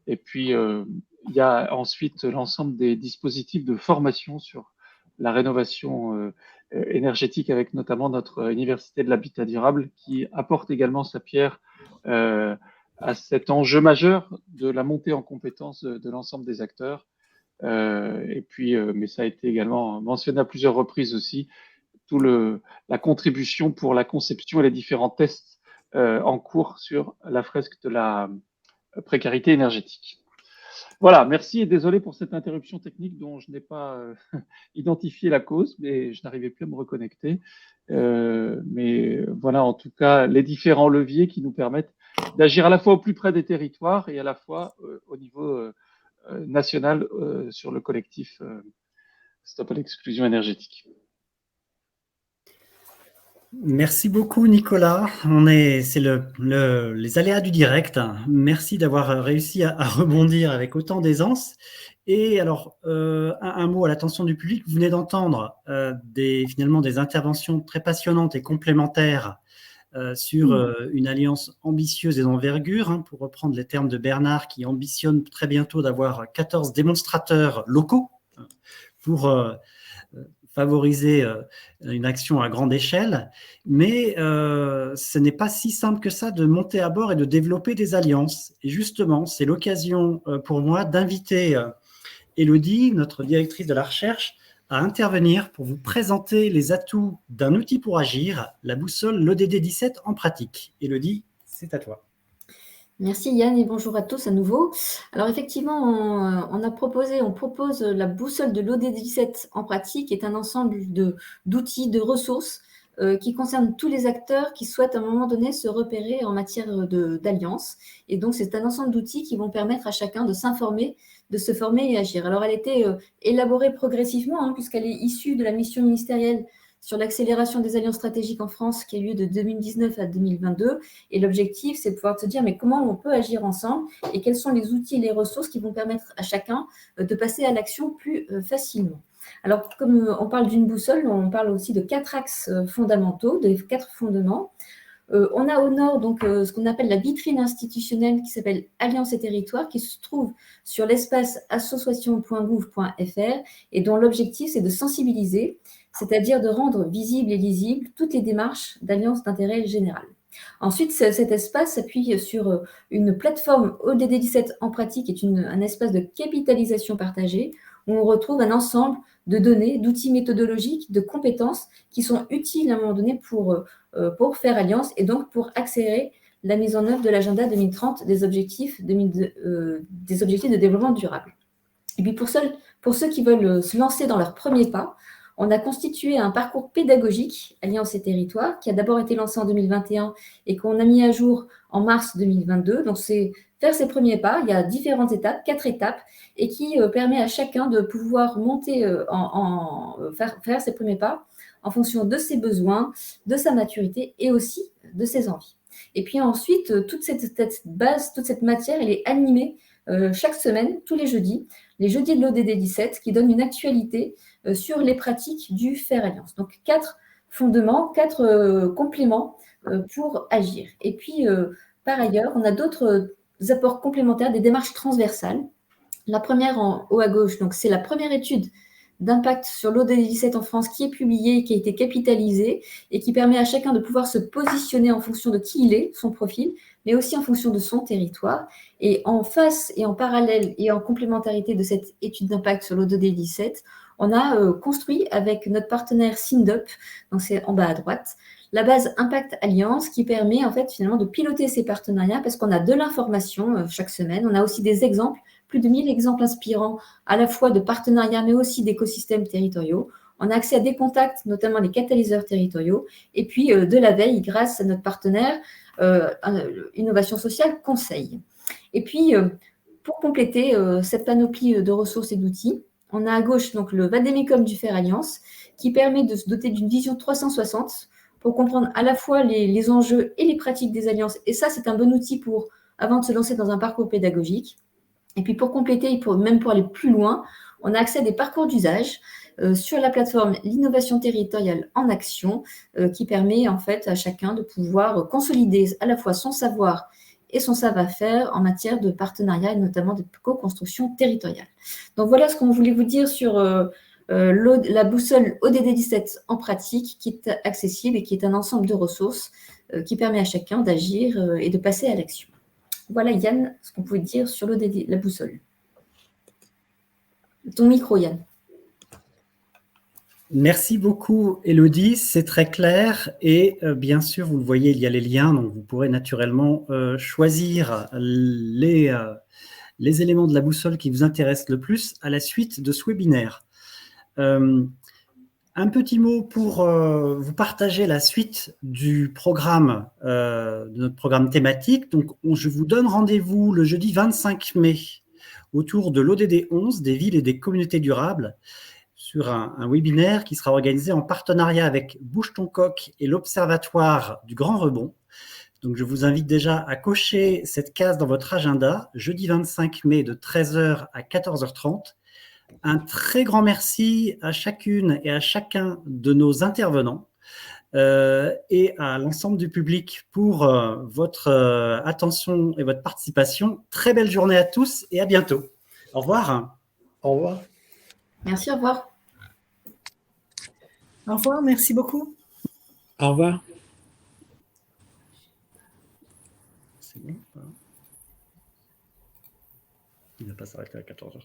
Et puis, il y a ensuite l'ensemble des dispositifs de formation sur la rénovation énergétique, avec notamment notre Université de l'Habitat Durable, qui apporte également sa pierre à cet enjeu majeur de la montée en compétence de l'ensemble des acteurs. Et puis, mais ça a été également mentionné à plusieurs reprises aussi, la contribution pour la conception et les différents tests en cours sur la fresque de la précarité énergétique. Voilà, merci et désolé pour cette interruption technique dont je n'ai pas identifié la cause, mais je n'arrivais plus à me reconnecter. Mais voilà, en tout cas, les différents leviers qui nous permettent d'agir à la fois au plus près des territoires et à la fois au niveau national sur le collectif Stop à l'exclusion énergétique. Merci beaucoup, Nicolas. C'est les aléas du direct. Merci d'avoir réussi à rebondir avec autant d'aisance. Et alors, un mot à l'attention du public. Vous venez d'entendre finalement des interventions très passionnantes et complémentaires sur une alliance ambitieuse et d'envergure, pour reprendre les termes de Bernard, qui ambitionne très bientôt d'avoir 14 démonstrateurs locaux pour favoriser une action à grande échelle, mais ce n'est pas si simple que ça de monter à bord et de développer des alliances. Et justement, c'est l'occasion pour moi d'inviter Élodie, notre directrice de la recherche, à intervenir pour vous présenter les atouts d'un outil pour agir, la boussole l'ODD 17 en pratique. Élodie, c'est à toi. Merci Yann et bonjour à tous à nouveau. Alors effectivement, on propose la boussole de l'ODD 17 en pratique, qui est un ensemble d'outils, de ressources qui concernent tous les acteurs qui souhaitent à un moment donné se repérer en matière d'alliance. Et donc c'est un ensemble d'outils qui vont permettre à chacun de s'informer, de se former et agir. Alors elle a été élaborée progressivement, puisqu'elle est issue de la mission ministérielle sur l'accélération des alliances stratégiques en France qui a lieu de 2019 à 2022. Et l'objectif, c'est de pouvoir se dire mais comment on peut agir ensemble et quels sont les outils et les ressources qui vont permettre à chacun de passer à l'action plus facilement. Alors, comme on parle d'une boussole, on parle aussi de 4 axes fondamentaux, de 4 fondements. On a au nord donc ce qu'on appelle la vitrine institutionnelle qui s'appelle Alliance et Territoires, qui se trouve sur l'espace association.gouv.fr et dont l'objectif c'est de sensibiliser, c'est-à-dire de rendre visibles et lisibles toutes les démarches d'alliance d'intérêt général. Ensuite, cet espace s'appuie sur une plateforme ODD 17 en pratique, qui est un espace de capitalisation partagée, où on retrouve un ensemble de données, d'outils méthodologiques, de compétences qui sont utiles à un moment donné pour faire alliance et donc pour accélérer la mise en œuvre de l'agenda 2030 des objectifs de développement durable. Et puis pour ceux qui veulent se lancer dans leurs premiers pas, on a constitué un parcours pédagogique, Alliance et Territoires, qui a d'abord été lancé en 2021 et qu'on a mis à jour en mars 2022. Donc, c'est faire ses premiers pas. Il y a différentes étapes, 4 étapes, et qui permet à chacun de pouvoir monter, faire ses premiers pas en fonction de ses besoins, de sa maturité et aussi de ses envies. Et puis ensuite, toute cette base, toute cette matière, elle est animée chaque semaine, tous les jeudis de l'ODD 17, qui donne une actualité sur les pratiques du Faire Alliance. Donc, 4 fondements, 4 compléments pour agir. Et puis, par ailleurs, on a d'autres apports complémentaires, des démarches transversales. La première en haut à gauche, donc c'est la première étude d'impact sur l'ODD 17 en France qui est publiée, qui a été capitalisée et qui permet à chacun de pouvoir se positionner en fonction de qui il est, son profil, mais aussi en fonction de son territoire. Et en face et en parallèle et en complémentarité de cette étude d'impact sur l'ODD 17, on a construit avec notre partenaire SINDUP, donc c'est en bas à droite, la base Impact Alliance qui permet en fait finalement de piloter ces partenariats parce qu'on a de l'information chaque semaine. On a aussi des exemples plus de 1000 exemples inspirants à la fois de partenariats, mais aussi d'écosystèmes territoriaux. On a accès à des contacts, notamment les catalyseurs territoriaux, et puis de la veille grâce à notre partenaire Innovation Sociale Conseil. Et puis, pour compléter cette panoplie de ressources et d'outils, on a à gauche donc le Vademecum du Fer Alliance, qui permet de se doter d'une vision 360 pour comprendre à la fois les enjeux et les pratiques des alliances. Et ça, c'est un bon outil avant de se lancer dans un parcours pédagogique. Et puis pour compléter, même pour aller plus loin, on a accès à des parcours d'usage sur la plateforme L'innovation territoriale en action, qui permet en fait à chacun de pouvoir consolider à la fois son savoir et son savoir-faire en matière de partenariat et notamment de co-construction territoriale. Donc voilà ce qu'on voulait vous dire sur la boussole ODD 17 en pratique, qui est accessible et qui est un ensemble de ressources qui permet à chacun d'agir et de passer à l'action. Voilà, Yann, ce qu'on pouvait dire sur l'ODD, la boussole. Ton micro, Yann. Merci beaucoup, Élodie, c'est très clair et bien sûr, vous le voyez, il y a les liens, donc vous pourrez naturellement choisir les éléments de la boussole qui vous intéressent le plus à la suite de ce webinaire. Un petit mot pour vous partager la suite du programme, de notre programme thématique. Donc, je vous donne rendez-vous le jeudi 25 mai autour de l'ODD 11, des villes et des communautés durables, sur un webinaire qui sera organisé en partenariat avec Bouge ton coq et l'Observatoire du Grand Rebond. Donc, je vous invite déjà à cocher cette case dans votre agenda, jeudi 25 mai de 13h à 14h30. Un très grand merci à chacune et à chacun de nos intervenants et à l'ensemble du public pour votre attention et votre participation. Très belle journée à tous et à bientôt. Au revoir. Au revoir. Merci, au revoir. Au revoir, merci beaucoup. Au revoir. C'est bon. Il ne va pas s'arrêter à 14h30.